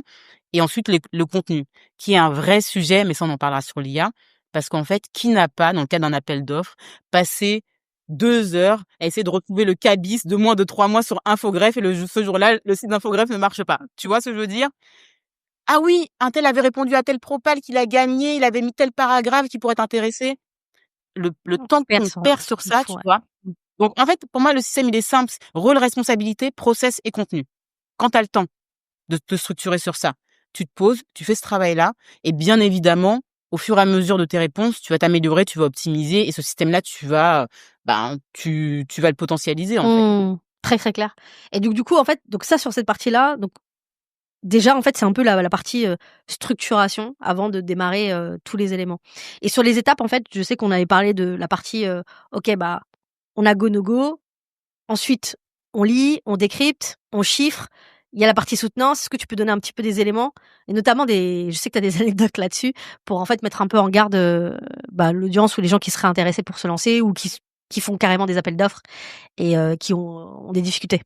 Et ensuite le contenu, qui est un vrai sujet, mais ça on en parlera sur l'IA, parce qu'en fait, qui n'a pas, dans le cadre d'un appel d'offres, passé 2 heures à essayer de retrouver le cabis de moins de 3 mois sur Infogreffe et ce jour-là, le site d'Infogreffe ne marche pas. Tu vois ce que je veux dire? Ah oui, untel avait répondu à tel propal qu'il a gagné, il avait mis tel paragraphe qui pourrait t'intéresser. Le On temps perd qu'on son perd sur il ça, faut tu ouais. vois? Donc en fait, pour moi, le système, il est simple. Rôle, responsabilité, process et contenu. Quand tu as le temps de te structurer sur ça, tu te poses, tu fais ce travail-là et bien évidemment, au fur et à mesure de tes réponses, tu vas t'améliorer, tu vas optimiser et ce système-là, tu vas, ben, tu vas le potentialiser, en fait. Mmh. Très, très clair et donc du coup, en fait, donc ça sur cette partie-là, donc déjà, en fait, c'est un peu la partie, structuration avant de démarrer, tous les éléments et sur les étapes, en fait, je sais qu'on avait parlé de la partie, OK, bah, on a go, no go. Ensuite, on lit, on décrypte, on chiffre. Il y a la partie soutenance. Est-ce que tu peux donner un petit peu des éléments et notamment je sais que tu as des anecdotes là-dessus pour, en fait, mettre un peu en garde, bah, l'audience ou les gens qui seraient intéressés pour se lancer ou qui font carrément des appels d'offres et qui ont des difficultés?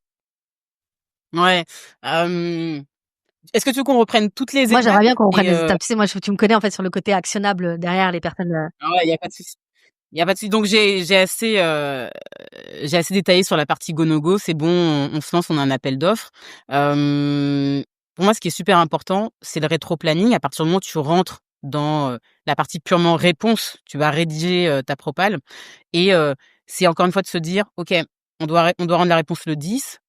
Ouais, hem, est-ce que tu veux qu'on reprenne toutes les Moi, j'aimerais étapes bien qu'on reprenne et les étapes. Tu sais, moi, tu me connais, en fait, sur le côté actionnable, derrière les personnes, ouais, il y a pas de souci. Il y a pas de souci. Donc j'ai assez détaillé sur la partie go no go. C'est bon, on se lance, on a un appel d'offres. pour moi, ce qui est super important, c'est le rétro-planning. À partir du moment où tu rentres dans, la partie purement réponse, tu vas rédiger, ta propale et c'est encore une fois de se dire: «OK, on doit rendre la réponse le 10».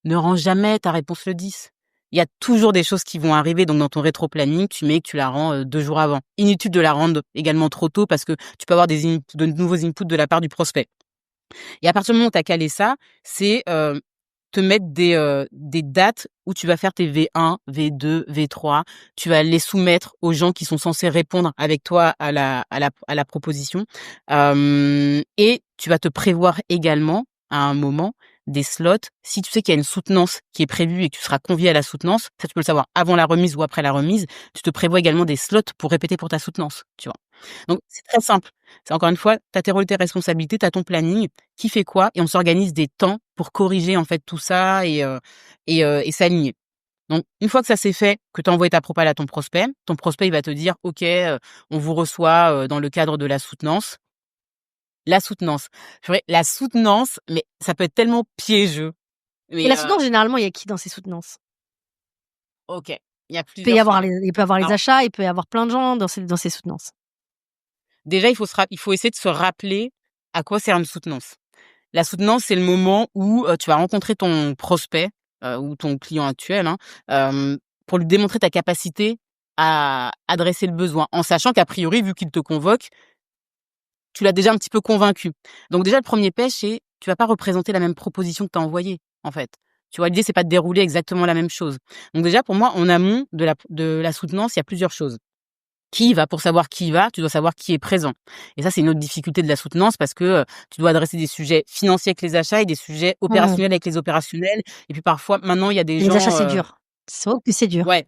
Ne rends jamais ta réponse le 10. Il y a toujours des choses qui vont arriver, donc dans ton rétro-planning, tu mets que tu la rends, 2 jours avant. Inutile de la rendre également trop tôt parce que tu peux avoir de nouveaux inputs de la part du prospect. Et à partir du moment où tu as calé ça, c'est, te mettre des dates où tu vas faire tes V1, V2, V3. Tu vas les soumettre aux gens qui sont censés répondre avec toi à la proposition. Et tu vas te prévoir également, à un moment, des slots. Si tu sais qu'il y a une soutenance qui est prévue et que tu seras convié à la soutenance, ça tu peux le savoir avant la remise ou après la remise, tu te prévois également des slots pour répéter pour ta soutenance, tu vois? Donc c'est très simple. C'est encore une fois, tu as tes rôles, tes responsabilités, tu as ton planning, qui fait quoi et on s'organise des temps pour corriger en fait tout ça et s'aligner. Donc une fois que ça c'est fait, que tu as envoyé ta propale à ton prospect il va te dire: «OK, on vous reçoit, dans le cadre de la soutenance». La soutenance, purée, la soutenance, mais ça peut être tellement piégeux, Et mais la soutenance, généralement, il y a qui dans ces soutenances? OK, il y a Il peut plusieurs y avoir sujets. les il peut y avoir les Alors achats, il peut y avoir plein de gens dans ces soutenances. déjà il faut essayer de se rappeler à quoi sert une soutenance. La soutenance, c'est le moment où, tu vas rencontrer ton prospect, ou ton client actuel, hein, pour lui démontrer ta capacité à adresser le besoin, en sachant qu'a priori, vu qu'il te convoque, tu l'as déjà un petit peu convaincu. Donc déjà, le premier er c'est tu vas pas représenter la même proposition que tu as envoyée, en fait. Tu vois? L'idée, c'est pas de dérouler exactement la même chose. Donc déjà, pour moi, en amont de la soutenance, il y a plusieurs choses. Qui y va? Pour savoir qui y va, tu dois savoir qui est présent. Et ça, c'est une autre difficulté de la soutenance parce que, tu dois adresser des sujets financiers avec les achats et des sujets Mmh. opérationnels avec les opérationnels. Et puis parfois, maintenant, il y a des Les achats, gens, c'est dur. C'est vrai que c'est dur. ouais,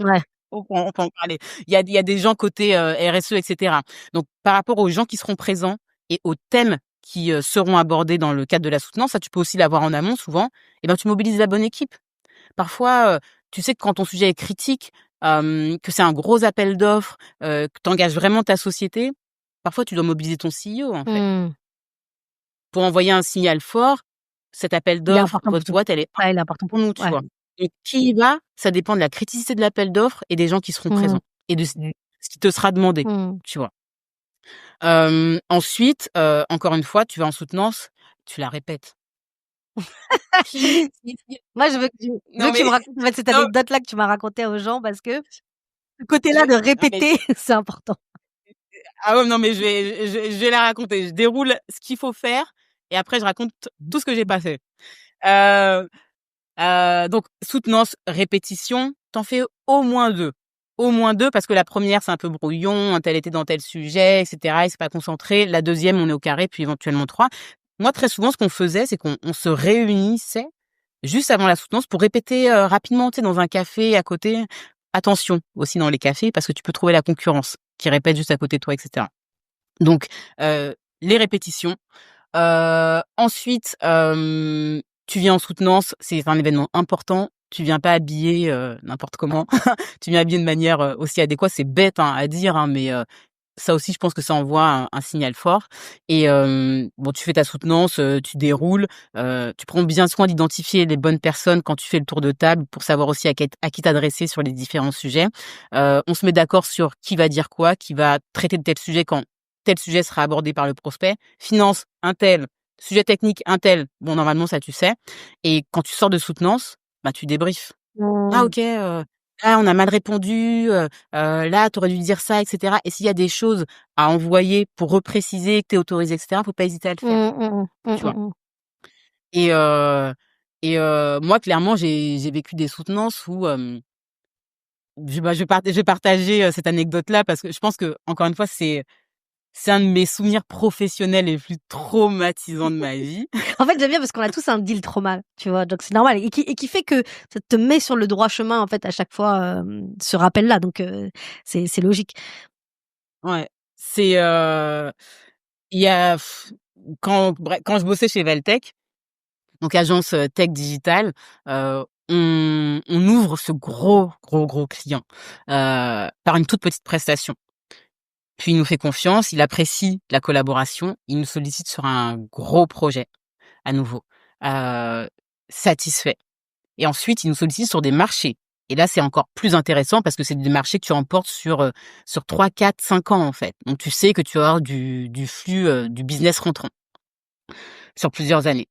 Ouais. on peut en parler. Il y a des gens côté, RSE et cetera. Donc par rapport aux gens qui seront présents et aux thèmes qui, seront abordés dans le cadre de la soutenance, ça, tu peux aussi l'avoir en amont souvent, et ben, tu mobilises la bonne équipe. Parfois, tu sais que quand ton sujet est critique, que c'est un gros appel d'offres, que tu engages vraiment ta société, parfois tu dois mobiliser ton CEO, en fait, Mmh. pour envoyer un signal fort. Cet appel Il est d'offres, important pour votre tout. boîte, elle est Ouais, il est important pour pour tout. nous, tu Ouais. vois? Et qui y va, ça dépend de la criticité de l'appel d'offres et des gens qui seront Mmh. présents et de ce qui te sera demandé, Mmh. tu vois? Ensuite, encore une fois, tu vas en soutenance, tu la répètes. Qui Moi, je veux non que tu mais me racontes, en fait, cette non, anecdote-là que tu m'as racontée aux gens parce que ce côté-là je de non mais répéter, c'est important. ah ouais, non, mais je vais la raconter. Je déroule ce qu'il faut faire et après je raconte tout ce que j'ai pas fait. Heu donc soutenance, répétition, t'en fais au moins 2. Au moins 2 parce que la première c'est un peu brouillon, un tel était dans tel sujet et cetera, il s'est pas concentré. La deuxième on est au carré, puis éventuellement 3. Moi, très souvent, ce qu'on faisait, c'est qu'on se réunissait juste avant la soutenance pour répéter, rapidement, tu sais, dans un café à côté. Attention aussi dans les cafés parce que tu peux trouver la concurrence qui répète juste à côté de toi et cetera. Donc, les répétitions. Ensuite, tu viens en soutenance, c'est un événement important. Tu viens pas habillé, n'importe comment. Tu viens habillé de manière, aussi adéquate. C'est bête, hein, à dire, hein, mais ça aussi, je pense que ça envoie un signal fort et bon, tu fais ta soutenance, tu déroules, tu prends bien soin d'identifier les bonnes personnes quand tu fais le tour de table pour savoir aussi à qui t'adresser sur les différents sujets. On se met d'accord sur qui va dire quoi, qui va traiter de tel sujet quand tel sujet sera abordé par le prospect. Finance, un tel. Sujet technique, un tel. Bon, normalement, ça, tu sais et quand tu sors de soutenance, bah, tu débriefes. «Ah Mmh. OK, là on a mal répondu, là tu aurais dû dire ça» et cetera et s'il y a des choses à envoyer pour repréciser que tu es autorisé et cetera, faut pas hésiter à le faire, Mmh, mmh mh. Mmh, tu vois? mmh mh. Et moi clairement j'ai vécu des soutenances où, je vais partager, cette anecdote-là parce que je pense que encore une fois c'est un de mes souvenirs professionnels les plus traumatisants de ma vie. En fait, j'aime bien parce qu'on a tous un deal trop mal, tu vois? Donc c'est normal et qui fait que ça te met sur le droit chemin, en fait, à chaque fois, ce rappel-là, donc c'est logique. Ouais, c'est, il y a quand je bossais chez Valtech, donc agence, tech digitale, on ouvre ce gros, gros, gros client, par une toute petite prestation. Puis il nous fait confiance, il apprécie la collaboration, il nous sollicite sur un gros projet à nouveau, heu, satisfait et ensuite il nous sollicite sur des marchés. Et là, c'est encore plus intéressant parce que c'est des marchés que tu remportes sur 3, 4, 5 ans, en fait. Donc tu sais que tu vas avoir du flux, du business rentrant sur plusieurs années.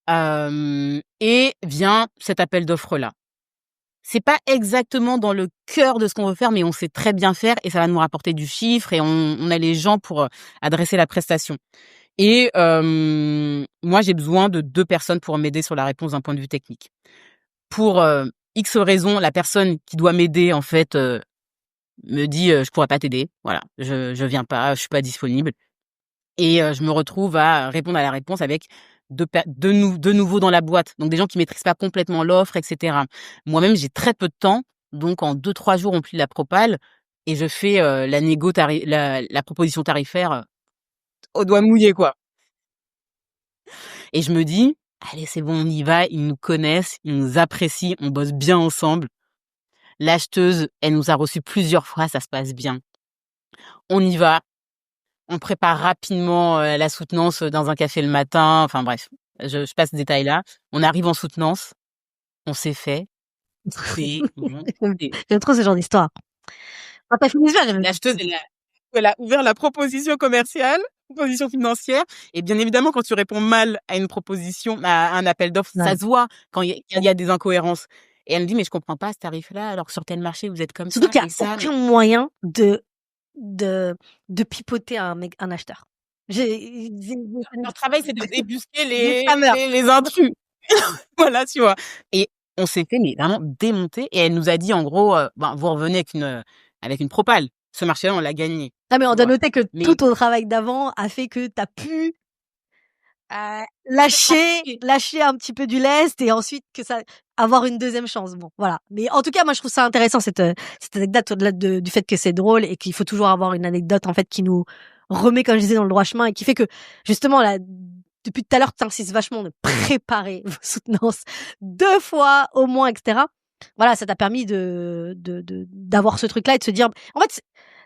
Et vient cet appel d'offres-là. C'est pas exactement dans le cœur de ce qu'on veut faire, mais on sait très bien faire et ça va nous rapporter du chiffre et on a les gens pour, adresser la prestation. Et moi, j'ai besoin de 2 personnes pour m'aider sur la réponse d'un point de vue technique. Pour, X raisons, la personne qui doit m'aider, en fait, me dit, «Je pourrais pas t'aider, voilà, je viens pas, je suis pas disponible». Et je me retrouve à répondre à la réponse avec 2 nouveaux dans la boîte, donc des gens qui maîtrisent pas complètement l'offre et cetera. Moi-même, j'ai très peu de temps, donc en 2-3 jours, on plie la propale et je fais, la proposition tarifaire, au doigt mouillé, quoi. Et je me dis: «Allez, c'est bon, on y va, ils nous connaissent, ils nous apprécient, on bosse bien ensemble». L'acheteuse, elle nous a reçus plusieurs fois, ça se passe bien. On y va, on prépare rapidement, la soutenance, dans un café le matin, enfin bref, je passe ce détail-là. On arrive en soutenance, on s'est fait démonter. J'aime trop ce genre d'histoire. Quand tu fini ça, j'aime L'acheteuse, elle a ouvert la proposition commerciale, proposition financière et bien évidemment, quand tu réponds mal à une proposition, à un appel d'offres, ouais. ça se voit quand il y a des incohérences et elle me dit: «Mais je comprends pas ce tarif-là, alors que sur tel marché, vous êtes comme ça Surtout qu'il y et a ça». aucun moyen de pipoter un acheteur. J'ai Leur travail, c'est de débusquer des les scammers. les les intrus. Voilà, tu vois? Et on s'est fait mais vraiment démonter et elle nous a dit en gros, ben, vous revenez avec une propale. Ce marché-là, on l'a gagné, Non, mais on tu doit vois? noter que tout Mais ton travail d'avant a fait que tu as pu, c'est compliqué. lâcher un petit peu du lest et ensuite que ça avoir une deuxième chance. Bon, voilà. Mais en tout cas, moi, je trouve ça intéressant cette anecdote au-delà du fait que c'est drôle et qu'il faut toujours avoir une anecdote, en fait, qui nous remet, comme je disais, dans le droit chemin et qui fait que, justement, là, depuis tout à l'heure, tu insistes vachement de préparer vos soutenances 2 fois au moins, et cetera. Voilà, ça t'a permis d'avoir ce truc-là et de se dire en fait,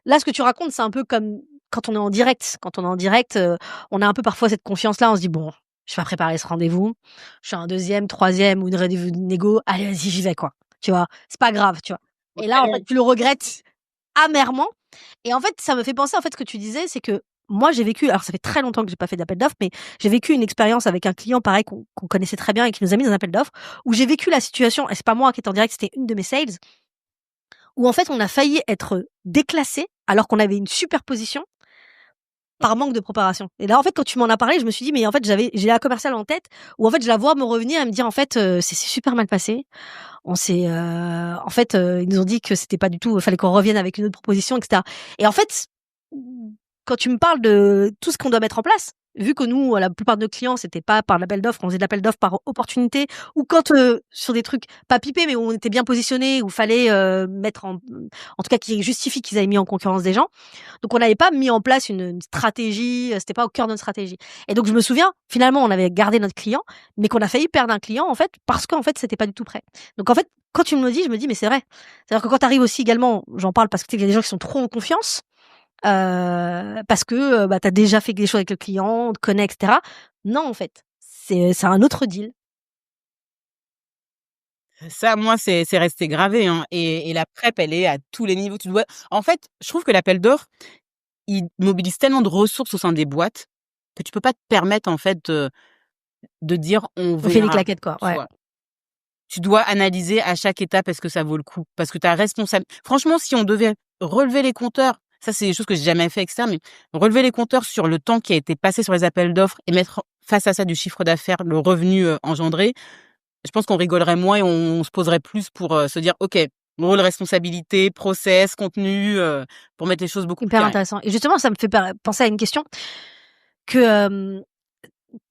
là, ce que tu racontes, c'est un peu comme quand on est en direct. Quand on est en direct, on a un peu parfois cette confiance-là, on se dit: «Bon, je vais préparer ce rendez-vous, je fais un deuxième, troisième ou une rendez-vous de négo, allez vas-y j'y vais quoi». Tu vois? C'est pas grave, tu vois? Et là, en fait, tu le regrettes amèrement et en fait, ça me fait penser en fait ce que tu disais, c'est que moi j'ai vécu alors ça fait très longtemps que j'ai pas fait d'appel d'offres, mais j'ai vécu une expérience avec un client pareil qu'on connaissait très bien et qui nous a mis dans un appel d'offres, où j'ai vécu la situation et c'est pas moi qui étais en direct, c'était une de mes sales, où en fait on a failli être déclassés alors qu'on avait une super position par manque de préparation. Et là, en fait, quand tu m'en as parlé, je me suis dit: «Mais en fait, j'ai la commerciale en tête où en fait, je la vois me revenir et me dire: "En fait, c'est super mal passé. On s'est, en fait, ils nous ont dit que c'était pas du tout fallait qu'on revienne avec une autre proposition", et cetera. Et en fait, quand tu me parles de tout ce qu'on doit mettre en place, vu que nous, la plupart de nos clients, c'était pas par l'appel d'offres, on faisait de l'appel d'offres par opportunité ou quand, sur des trucs pas pipés, mais où on était bien positionnés, où fallait, mettre en tout cas qui justifie qu'ils avaient mis en concurrence des gens. Donc on n'avait pas mis en place une stratégie, c'était pas au cœur de notre stratégie. Et donc je me souviens, finalement, on avait gardé notre client, mais qu'on a failli perdre un client, en fait, parce qu'en fait, c'était pas du tout prêt. Donc en fait, quand tu me le dis, je me dis: «Mais c'est vrai». C'est-à-dire que quand tu arrives aussi également, j'en parle parce que tu sais qu'il y a des gens qui sont trop en confiance, parce que, bah, tu as déjà fait des choses avec le client, on te connaît et cetera. Non, en fait, c'est un autre deal. Ça, moi, c'est resté gravé, hein et la prep, elle est à tous les niveaux. Tu dois en fait, je trouve que l'appel d'offres, il mobilise tellement de ressources au sein des boîtes que tu peux pas te permettre, en fait, de dire: «On On fait des verra», claquettes, quoi, tu ouais. vois? Tu dois analyser à chaque étape est-ce que ça vaut le coup? Parce que tu as franchement, si on devait relever les compteurs, ça, c'est des choses que j'ai jamais fait et cetera, mais relever les compteurs sur le temps qui a été passé sur les appels d'offres et mettre face à ça du chiffre d'affaires, le revenu, engendré, je pense qu'on rigolerait moins et on se poserait plus pour, se dire: «OK, rôle, responsabilité, process, contenu», pour mettre les choses beaucoup plus Hyper carrées. intéressant et justement, ça me fait penser à une question que,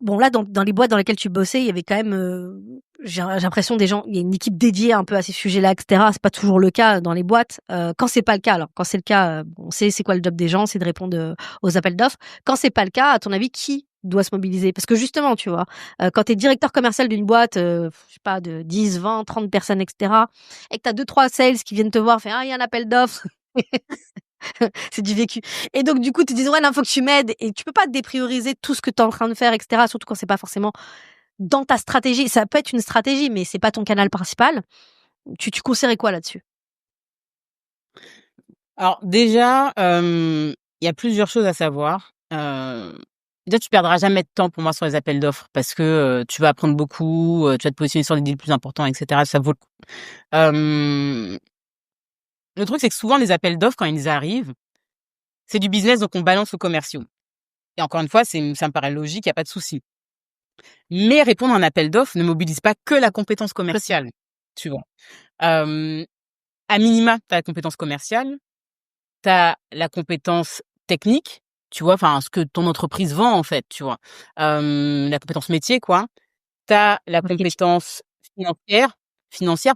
bon là, dans les boîtes dans lesquelles tu bossais, il y avait quand même, j'ai l'impression des gens il y a une équipe dédiée un peu à ces sujets-là et cetera. C'est pas toujours le cas dans les boîtes. Quand c'est pas le cas alors, quand c'est le cas, on sait c'est quoi le job des gens, c'est de répondre, aux appels d'offres. Quand c'est pas le cas, à ton avis, qui doit se mobiliser? Parce que justement, tu vois, quand tu es directeur commercial d'une boîte, je sais pas de 10, 20, 30 personnes et cetera et que tu as 2-3 sales qui viennent te voir, faire: «Ah, il y a un appel d'offres». C'est du vécu. Et donc du coup, tu dis: «Ouais, non, faut que tu m'aides» et tu peux pas déprioriser tout ce que tu es en train de faire et cetera, surtout quand c'est pas forcément dans ta stratégie. Ça peut être une stratégie, mais c'est pas ton canal principal. Tu conseillerais quoi là-dessus? Alors déjà, il y a plusieurs choses à savoir. Déjà, tu perdras jamais de temps pour moi sur les appels d'offres parce que, tu vas apprendre beaucoup, tu vas te positionner sur les deals plus importants et cetera, ça vaut le coup. Hem, le truc, c'est que souvent les appels d'offres quand ils arrivent, c'est du business donc on balance aux commerciaux et encore une fois, ça me paraît logique, il y a pas de souci. Mais répondre à un appel d'offres ne mobilise pas que la compétence commerciale, tu vois? Hem, à minima, tu as la compétence commerciale, tu as la compétence technique, tu vois? Enfin, ce que ton entreprise vend, en fait, tu vois? La compétence métier, quoi. Tu as la Marketing, compétence financière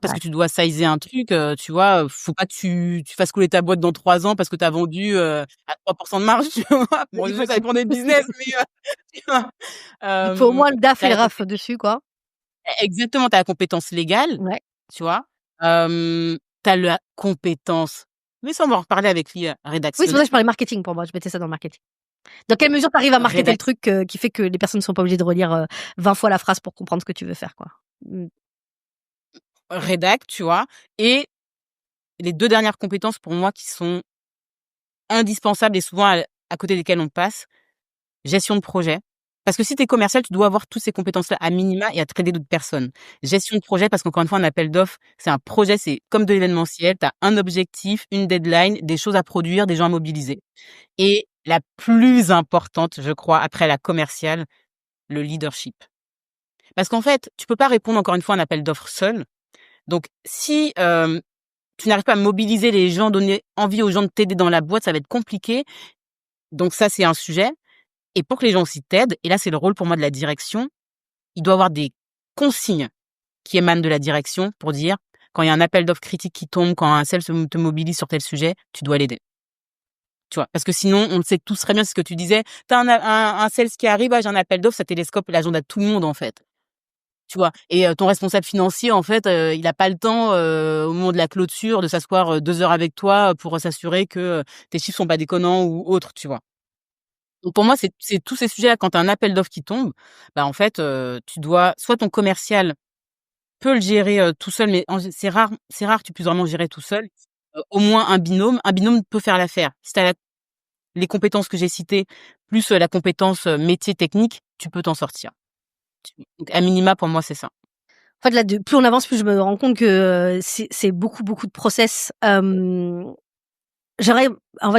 parce ouais. que tu dois sizer un truc, tu vois? Faut pas que tu fasses couler ta boîte dans 3 ans parce que tu as vendu, à 3 de marge, tu vois? Mais Bon, il ça, faut ça dépend des business, mais tu vois? il faut au moins le DAF Tu et as le la RAF compé dessus, quoi. exactement, tu as la compétence légale, Ouais. tu vois? Tu as la compétence mais ça, on va en reparler avec lui, Oui, c'est pour ça rédactionnelle. que je parlais marketing pour moi, je mettais ça dans le marketing. Dans quelle mesure tu arrives à marketer le Rédac truc, qui fait que les personnes ne sont pas obligées de relire, 20 fois la phrase pour comprendre ce que tu veux faire, quoi? Mmh. rédac, tu vois? Et les 2 dernières compétences pour moi qui sont indispensables et souvent à côté desquelles on passe, gestion de projet. Parce que si tu es commercial, tu dois avoir toutes ces compétences-là à minima et à traiter d'autres personnes. Gestion de projet parce qu'encore une fois, un appel d'offres, c'est un projet, c'est comme de l'événementiel, tu as un objectif, une deadline, des choses à produire, des gens à mobiliser. Et la plus importante, je crois, après la commerciale, le leadership. Parce qu'en fait, tu peux pas répondre encore une fois à un appel d'offres seul. Donc si, tu n'arrives pas à mobiliser les gens, donner envie aux gens de t'aider dans la boîte, ça va être compliqué. Donc ça, c'est un sujet et pour que les gens aussi t'aident et là, c'est le rôle pour moi de la direction, il doit y avoir des consignes qui émanent de la direction pour dire: «Quand il y a un appel d'offres critique qui tombe, quand un sales te mobilise sur tel sujet, tu dois l'aider». Tu vois? Parce que sinon, on le sait tous très bien, c'est ce que tu disais, tu as un sales qui arrive: «Ah, j'ai un appel d'offres», ça télescope l'agenda de tout le monde, en fait. Tu vois? Et ton responsable financier, en fait, il a pas le temps, au moment de la clôture, de s'asseoir, 2 heures avec toi, pour s'assurer que, tes chiffres sont pas déconnants ou autres, tu vois? Donc pour moi, c'est tous ces sujets-là, quand tu as un appel d'offres qui tombe, bah, en fait, tu dois soit ton commercial peut le gérer, tout seul, mais en gé c'est rare que tu puisses vraiment gérer tout seul. Au moins un binôme. Un binôme peut faire l'affaire. Si tu as les compétences que j'ai citées, plus, la compétence, métier technique, tu peux t'en sortir. Donc à minima, pour moi, c'est ça. En fait, là, de plus on avance, plus je me rends compte que, c'est beaucoup, beaucoup de process. J'aimerais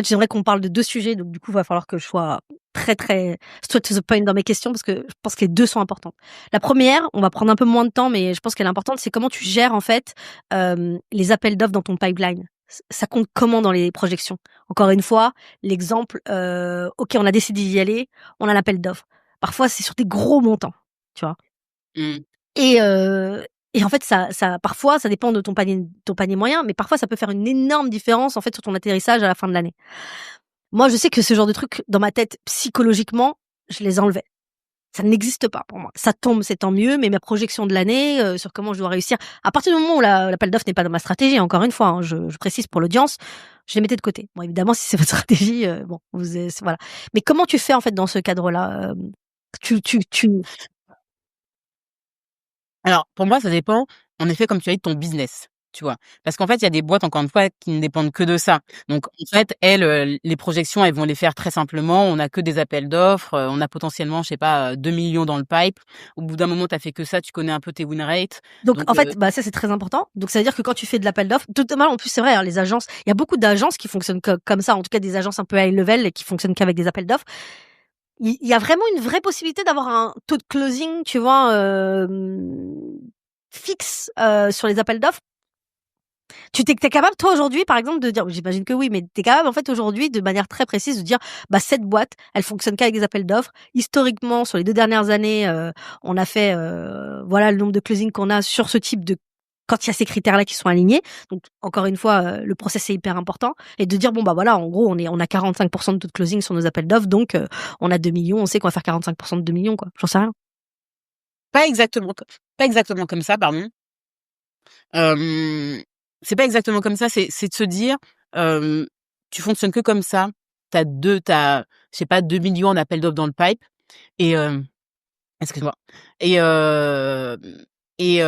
j'aimerais qu'on parle de 2 sujets, donc du coup, il va falloir que je sois très, très straight to the point dans mes questions parce que je pense que les 2 sont importantes. La première, on va prendre un peu moins de temps, mais je pense qu'elle est importante, c'est comment tu gères, en fait, les appels d'offres dans ton pipeline. Ça compte comment dans les projections? Encore une fois, l'exemple, OK, on a décidé d'y aller, on a l'appel d'offres. Parfois, c'est sur des gros montants, tu vois? Mmh. Et en fait, ça parfois, ça dépend de ton panier moyen, mais parfois ça peut faire une énorme différence, en fait, sur ton atterrissage à la fin de l'année. Moi, je sais que ce genre de truc, dans ma tête, psychologiquement, je les enlevais. Ça n'existe pas pour moi. Ça tombe, c'est tant mieux, mais ma projection de l'année, sur comment je dois réussir à partir du moment où l'appel d'offres n'est pas dans ma stratégie, encore une fois, hein, je précise pour l'audience, je les mettais de côté. Bon, évidemment, si c'est votre stratégie, bon, voilà. Mais comment tu fais, en fait, dans ce cadre-là? Tu Alors, pour moi, ça dépend, en effet, comme tu as dit, de ton business, tu vois? Parce qu'en fait, il y a des boîtes, encore une fois, qui ne dépendent que de ça. Donc, en fait, elles, les projections, elles vont les faire très simplement. On a que des appels d'offres, on a potentiellement, je sais pas, 2 000 000 dans le pipe. Au bout d'un moment, tu as fait que ça, tu connais un peu tes win rates. Donc Donc, en fait, bah, ça, c'est très important. Donc ça veut dire que quand tu fais de l'appel d'offres, totalement en plus, c'est vrai, hein, les agences, il y a beaucoup d'agences qui fonctionnent comme ça, en tout cas des agences un peu high level et qui fonctionnent qu'avec des appels d'offres. Il y a vraiment une vraie possibilité d'avoir un taux de closing, tu vois, fixe, sur les appels d'offres. Tu es capable toi aujourd'hui, par exemple, de dire, j'imagine que oui, mais tu es capable en fait aujourd'hui de manière très précise de dire: «Bah, cette boîte, elle fonctionne qu'avec des appels d'offres. Historiquement, sur les 2 dernières années, on a fait, voilà le nombre de closing qu'on a sur ce type de quand il y a ces critères-là qui sont alignés». Donc encore une fois, le process est hyper important et de dire: «Bon, bah, voilà, en gros, on a 45 de taux de closing sur nos appels d'offres, donc on a 2 millions, on sait qu'on va faire 45 de 2 millions, quoi». J'en sais rien. pas exactement co pas exactement comme ça, pardon. Hem, c'est pas exactement comme ça, c'est de se dire, hem, tu fonctionnes que comme ça. Tu as, je sais pas, 2 000 000 en appels d'offres dans le pipe et excuse-moi et hem et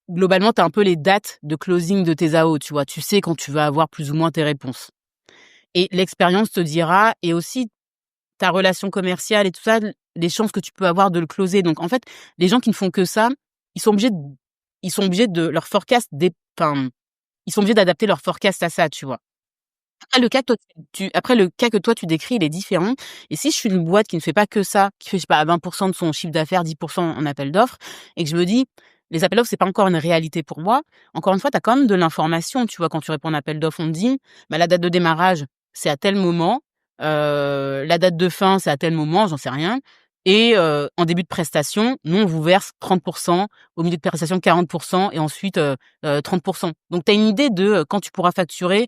globalement, tu as un peu les dates de closing de tes AO, tu vois? Tu sais quand tu vas avoir plus ou moins tes réponses et l'expérience te dira et aussi ta relation commerciale et tout ça, les chances que tu peux avoir de le closer. Donc en fait, les gens qui ne font que ça, ils sont obligés de leur forecast enfin, ils sont obligés d'adapter leur forecast à ça, tu vois? Après le cas que toi tu décris, il est différent et si je suis une boîte qui ne fait pas que ça, qui fait, je sais pas, 20 de son chiffre d'affaires, 10 en appel d'offres et que je me dis: «Les appels d'offres, c'est pas encore une réalité pour moi», encore une fois, tu as quand même de l'information, tu vois? Quand tu réponds à un appel d'offres, on te dit: «Bah, la date de démarrage, c'est à tel moment, la date de fin, c'est à tel moment», j'en sais rien et en début de prestation, nous, on vous verse 30 au milieu de prestation 40 et ensuite, 30 donc tu as une idée de, quand tu pourras facturer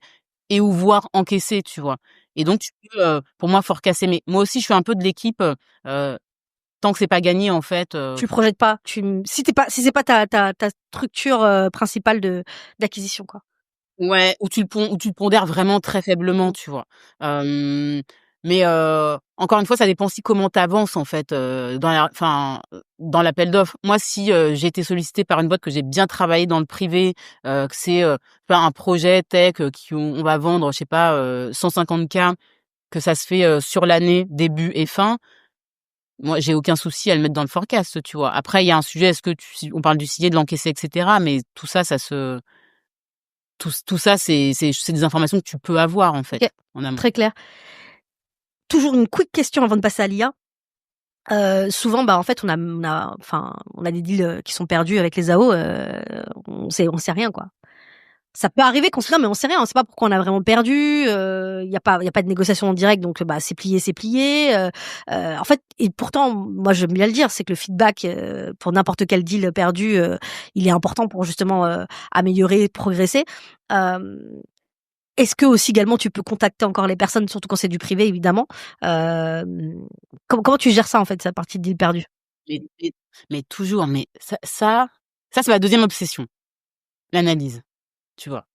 et ou voire encaisser, tu vois? Et donc tu peux, pour moi, forecaster. Mais moi aussi, je suis un peu de l'équipe, tant que c'est pas gagné, en fait, Tu projettes pas, si c'est pas ta structure, principale d'acquisition, quoi. ouais, ou tu le pondères vraiment très faiblement, Mmh. tu vois? Mais encore une fois, ça dépend aussi comment tu avances, en fait, dans l'appel d'offres. Moi, si, j'ai été sollicitée par une boîte que j'ai bien travaillé dans le privé, que c'est, un projet tech, on va vendre, je sais pas, 150 K, que ça se fait, sur l'année, début et fin. Moi, j'ai aucun souci à le mettre dans le forecast, tu vois? Après, il y a un sujet, est-ce que si on parle du signer, de l'encaisser et cetera, mais tout ça, c'est des informations que tu peux avoir, en fait, OK, en amont. très clair. Toujours une quick question avant de passer à l'IA. Souvent, bah, en fait, on a des deals, qui sont perdus avec les AO, on sait rien, quoi. Ça peut arriver qu'on se non, mais on sait rien, on sait pas pourquoi on a vraiment perdu, il y a pas de négociation en direct donc bah, c'est plié, c'est plié, en fait et pourtant, moi, j'aime bien le dire, c'est que le feedback, pour n'importe quel deal perdu, il est important pour justement, améliorer, progresser. Hem, Est-ce que aussi également tu peux contacter encore les personnes, surtout quand c'est du privé évidemment? Comment tu gères ça en fait, cette partie de deal perdu? Mais mais mais toujours, mais ça, c'est ma deuxième obsession, l'analyse, tu vois?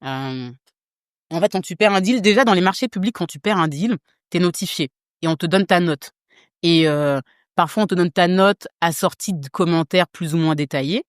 Hem, En fait, quand tu perds un deal, déjà dans les marchés publics, quand tu perds un deal, tu es notifié et on te donne ta note et parfois on te donne ta note assortie de commentaires plus ou moins détaillés.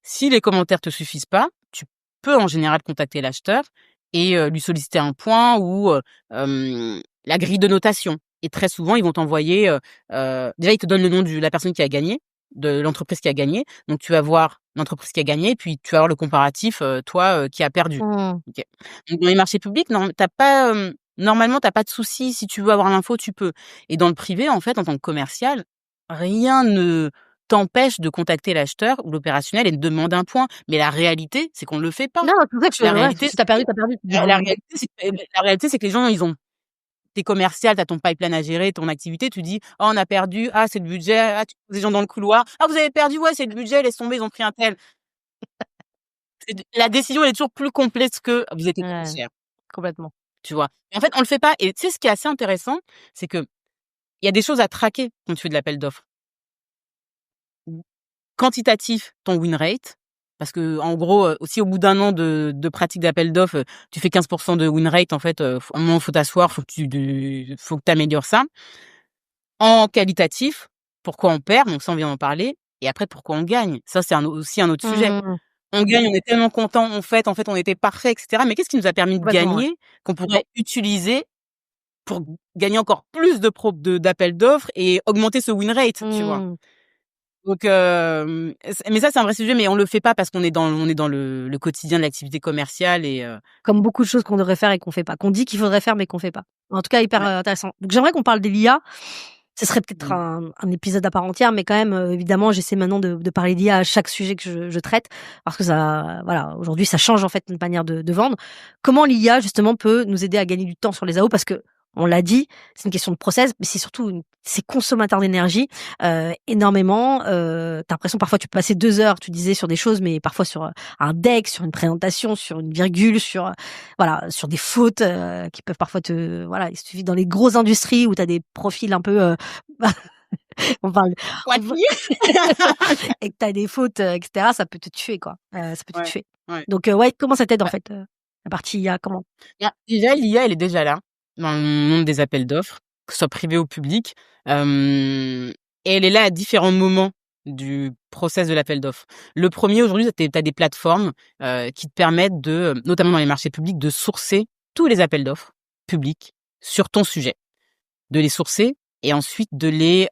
Si les commentaires te suffisent pas, tu peux en général contacter l'acheteur et lui solliciter un point ou la grille de notation et très souvent, ils vont t'envoyer, déjà, ils te donnent le nom de la personne qui a gagné, de l'entreprise qui a gagné. Donc tu vas voir l'entreprise qui a gagné, puis tu vas voir le comparatif, toi, qui a perdu. Mmh. OK. Donc dans les marchés publics, tu pas, normalement, tu pas de souci. Si tu veux avoir l'info, tu peux et dans le privé, en fait, en tant que commercial, rien ne t'empêche de contacter l'acheteur ou l'opérationnel et de demander un point. Mais la réalité, c'est qu'on le fait pas. Non, c'est pour ça que La ouais, réalité, si tu as perdu, tu as perdu. la réalité, c'est que les gens, ils ont tu commercial, tu as ton pipeline à gérer, ton activité, tu dis: «Oh, on a perdu. Ah, c'est le budget. Ah», tu poses les gens dans le couloir: «Ah, vous avez perdu? Ouais, c'est le budget, laisse tomber, ils ont pris un tel». La décision, elle est toujours plus complexe que: «Vous étiez trop Ouais, cher», complètement. tu vois? Et en fait, on le fait pas et tu sais, ce qui est assez intéressant, c'est qu'il y a des choses à traquer quand tu fais de l'appel d'offres. Quantitatif, ton win rate, parce qu'en gros, aussi au bout d'un an de pratique d'appel d'offres, tu fais 15 de win rate en fait, à un moment, faut t'asseoir, faut que tu améliores ça. En qualitatif, pourquoi on perd, donc ça, on vient d'en parler et après pourquoi on gagne. Ça, c'est aussi un autre sujet. Mmh. On gagne, on est tellement content, en fait, on était parfait et cetera, mais qu'est-ce qui nous a permis de Complètement, ouais. gagner, qu'on pourrait utiliser pour gagner encore plus d'appels d'offres et augmenter ce win rate, tu vois? Mmh. Donc mais ça, c'est un vrai sujet, mais on le fait pas parce on est dans le quotidien de l'activité commerciale et Comme beaucoup de choses qu'on devrait faire et qu'on fait pas, qu'on dit qu'il faudrait faire mais qu'on fait pas. En tout cas, hyper, ouais. intéressant. Donc j'aimerais qu'on parle de l'IA. Ce serait peut-être Mmh. un épisode à part entière, mais quand même, évidemment, j'essaie maintenant de parler d'IA à chaque sujet que je traite parce que ça voilà, aujourd'hui, ça change en fait notre manière de vendre. Comment l'IA justement peut nous aider à gagner du temps sur les AO? Parce qu'on l'a dit, c'est une question de process, mais c'est surtout c'est consommateur d'énergie, énormément. Tu l'impression parfois tu peux passer 2 heures, tu disais, sur des choses, mais parfois sur, un deck, sur une présentation, sur une virgule, sur, voilà, sur des fautes, qui peuvent parfois voilà, il suffit dans les grosses industries où tu as des profils un peu, on parle on va Pointillé. et que tu as des fautes, et cetera, ça peut te tuer, quoi. Ça peut te Ouais, tuer. ouais. Donc ouais, comment ça t'aide, en Bah, fait, la partie IA, comment? déjà, l'IA, elle est déjà là, dans le monde des appels d'offres, que ce soit privé ou public, hem et elle est là à différents moments. du process de l'appel d'offres. Le premier, aujourd'hui, tu as des plateformes qui te permettent de, notamment dans les marchés publics, de sourcer tous les appels d'offres publics sur ton sujet, de les sourcer et ensuite de les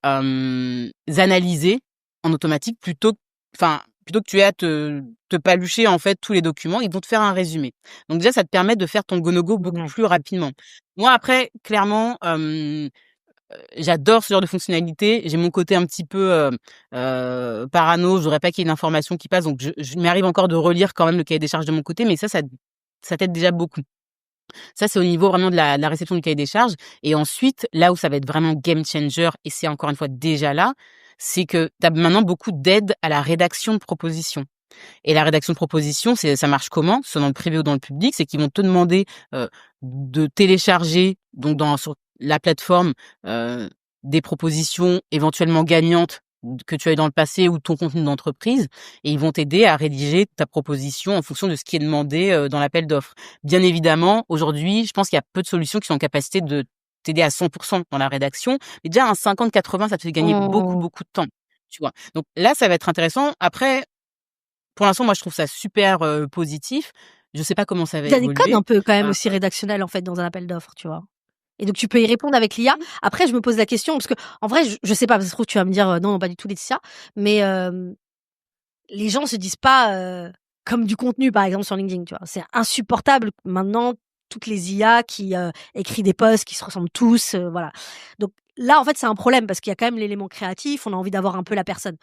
analyser en automatique plutôt que tu aies à te palucher en fait tous les documents, ils vont te faire un résumé. Donc déjà, ça te permet de faire ton go-no-go beaucoup Ouais. plus rapidement. Moi, après, clairement, j'adore ce genre de fonctionnalité. J'ai mon côté un petit peu parano. Je voudrais pas qu'il y ait une information qui passe, donc je m'arrive encore de relire quand même le cahier des charges de mon côté, mais ça t'aide déjà beaucoup. Ça, c'est au niveau vraiment de la réception du cahier des charges. Et ensuite, là où ça va être vraiment game changer, et c'est encore une fois déjà là, c'est que tu as maintenant beaucoup d'aide à la rédaction de propositions. Et la rédaction de propositions, ça marche comment? Soit dans le privé ou dans le public, c'est qu'ils vont te demander de télécharger donc sur la plateforme des propositions éventuellement gagnantes que tu as eu dans le passé ou ton contenu d'entreprise, et ils vont t'aider à rédiger ta proposition en fonction de ce qui est demandé dans l'appel d'offres. Bien évidemment, aujourd'hui, je pense qu'il y a peu de solutions qui sont en capacité de t'aider à 100% dans la rédaction, mais déjà un 50-80, ça te fait gagner beaucoup, Mmh. beaucoup de temps, tu vois? Donc là, ça va être intéressant. Après, pour l'instant, moi, je trouve ça super positif. Je sais pas comment ça va Il y a des codes évoluer. un peu quand même Heu, aussi rédactionnels en fait dans un appel d'offres, tu vois? Et donc tu peux y répondre avec l'IA. Après je me pose la question parce que en vrai je sais pas, ça se trouve tu vas me dire: «Non, non, pas du tout Laetitia», mais les gens se disent pas, comme du contenu par exemple sur LinkedIn, tu vois? C'est insupportable maintenant toutes les IA qui, écrit des posts qui se ressemblent tous, voilà. Donc là en fait c'est un problème parce qu'il y a quand même l'élément créatif, on a envie d'avoir un peu la personne.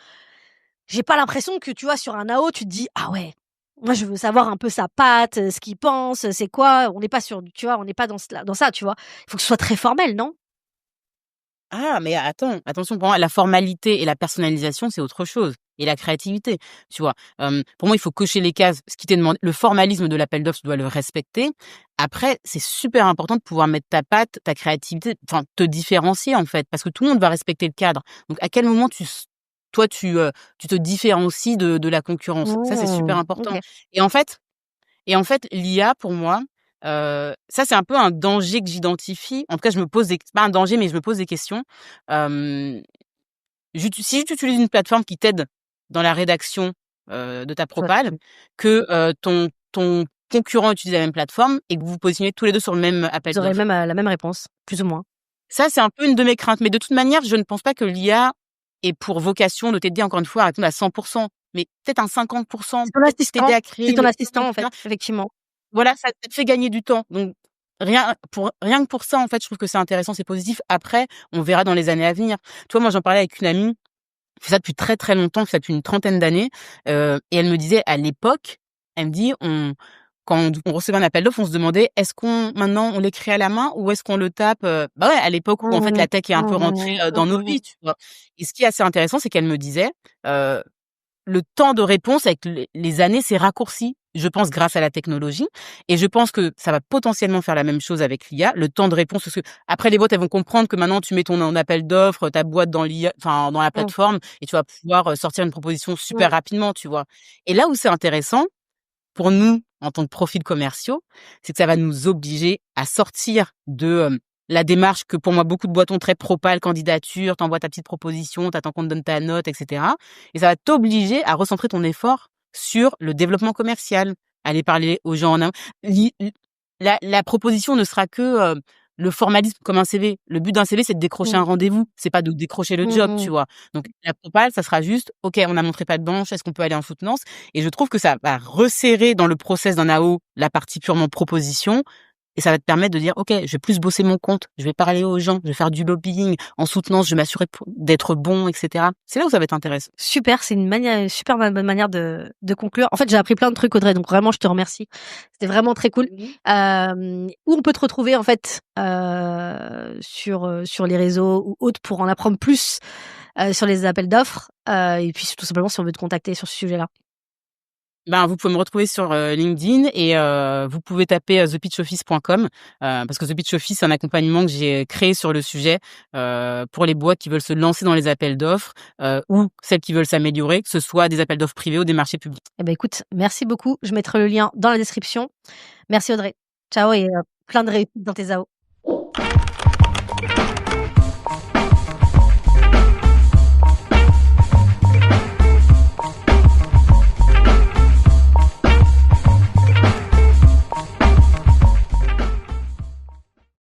J'ai pas l'impression que, tu vois, sur un AO, tu te dis: «Ah ouais, moi je veux savoir un peu sa patte, ce qu'il pense, c'est quoi?» On n'est pas sur du tu vois, on n'est pas dans ça, tu vois? Il faut que ce soit très formel, non? ah, mais attends, attention, pour moi, la formalité et la personnalisation, c'est autre chose, et la créativité, tu vois? Pour moi, il faut cocher les cases. Ce qui t'est demandé, le formalisme de l'appel d'offres, tu dois le respecter. Après, c'est super important de pouvoir mettre ta patte, ta créativité, enfin, te différencier, en fait, parce que tout le monde va respecter le cadre. Donc à quel moment toi, tu te différencies de la concurrence? Ça, c'est super Mmh, important. OK. Et en fait l'IA pour moi, ça c'est un peu un danger que j'identifie. En tout cas, je me pose des c'est pas un danger, mais je me pose des questions. Hem, si tu utilises une plateforme qui t'aide dans la rédaction, de ta Ça propale, que, ton concurrent utilise la même plateforme et que vous vous positionnez tous les 2 sur le même appel vous aurez le d'offres. même, la même réponse, plus ou moins. Ça, c'est un peu une de mes craintes, mais de toute manière, je ne pense pas que l'IA ait pour vocation de t'aider encore une fois à répondre à 100, mais peut-être un 50, C'est ton peut-être t'aider assistant, à c'est créer ton le assistant, en fait, effectivement. voilà, ça te fait gagner du temps. Donc rien que pour ça, en fait, je trouve que c'est intéressant, c'est positif. Après, on verra dans les années à venir. Tu vois, moi, j'en parlais avec une amie, qui fait ça depuis très, très longtemps, qui fait ça depuis une trentaine d'années, et elle me disait à l'époque, elle me dit: Quand on recevait un appel d'offres, on se demandait: «Est-ce qu'on maintenant on l'écrit à la main ou est-ce qu'on le tape?» Bah, ouais, à l'époque où en fait Mmh la mh. tech est un peu rentrée, dans nos vies, tu vois? Et ce qui est assez intéressant, c'est qu'elle me disait, heu le temps de réponse avec les années s'est raccourci, je pense grâce à la technologie, et je pense que ça va potentiellement faire la même chose avec l'IA. Le temps de réponse, parce que après les boîtes, elles vont comprendre que maintenant tu mets ton appel d'offres, ta boîte dans l'IA, enfin dans la Mmh. plateforme, et tu vas pouvoir, sortir une proposition Mmh. super rapidement, tu vois? Et là où c'est intéressant pour nous, en tant que profils commerciaux, c'est que ça va nous obliger à sortir de, la démarche que pour moi beaucoup de boîtes ont, très propale, candidature, tu envoies ta petite proposition, tu attends qu'on te donne ta note et cetera, et ça va t'obliger à recentrer ton effort sur le développement commercial, aller parler aux gens en amont. Li l la proposition ne sera que, le formalisme comme un CV. Le but d'un CV, c'est de décrocher un Mmh. rendez-vous, c'est pas de décrocher le Mmh job, tu mh. vois? Donc la propale, ça sera juste: «OK, on a montré patte blanche, est-ce qu'on peut aller en soutenance?» Et je trouve que ça va resserrer dans le process d'un AO la partie purement proposition, et ça va te permettre de dire: «OK, je vais plus bosser mon compte, je vais parler aux gens, je vais faire du lobbying. En soutenance, je vais m'assurer d'être bon» et cetera. C'est là où ça va être intéressant. Super, c'est une super bonne manière de conclure. En fait, j'ai appris plein de trucs Audrey, donc vraiment je te remercie. C'était vraiment très cool. Mmh. Où on peut te retrouver en fait, sur les réseaux ou autres pour en apprendre plus, sur les appels d'offres, et puis tout simplement si on veut te contacter sur ce sujet-là? Ben, vous pouvez me retrouver sur, LinkedIn, et vous pouvez taper, thepitchoffice.com, parce que The Pitch Office, c'est un accompagnement que j'ai créé sur le sujet, pour les boîtes qui veulent se lancer dans les appels d'offres, ou celles qui veulent s'améliorer, que ce soit des appels d'offres privés ou des marchés publics. Eh ben écoute, merci beaucoup. Je mettrai le lien dans la description. Merci Audrey. Ciao et plein de réussite dans tes AO.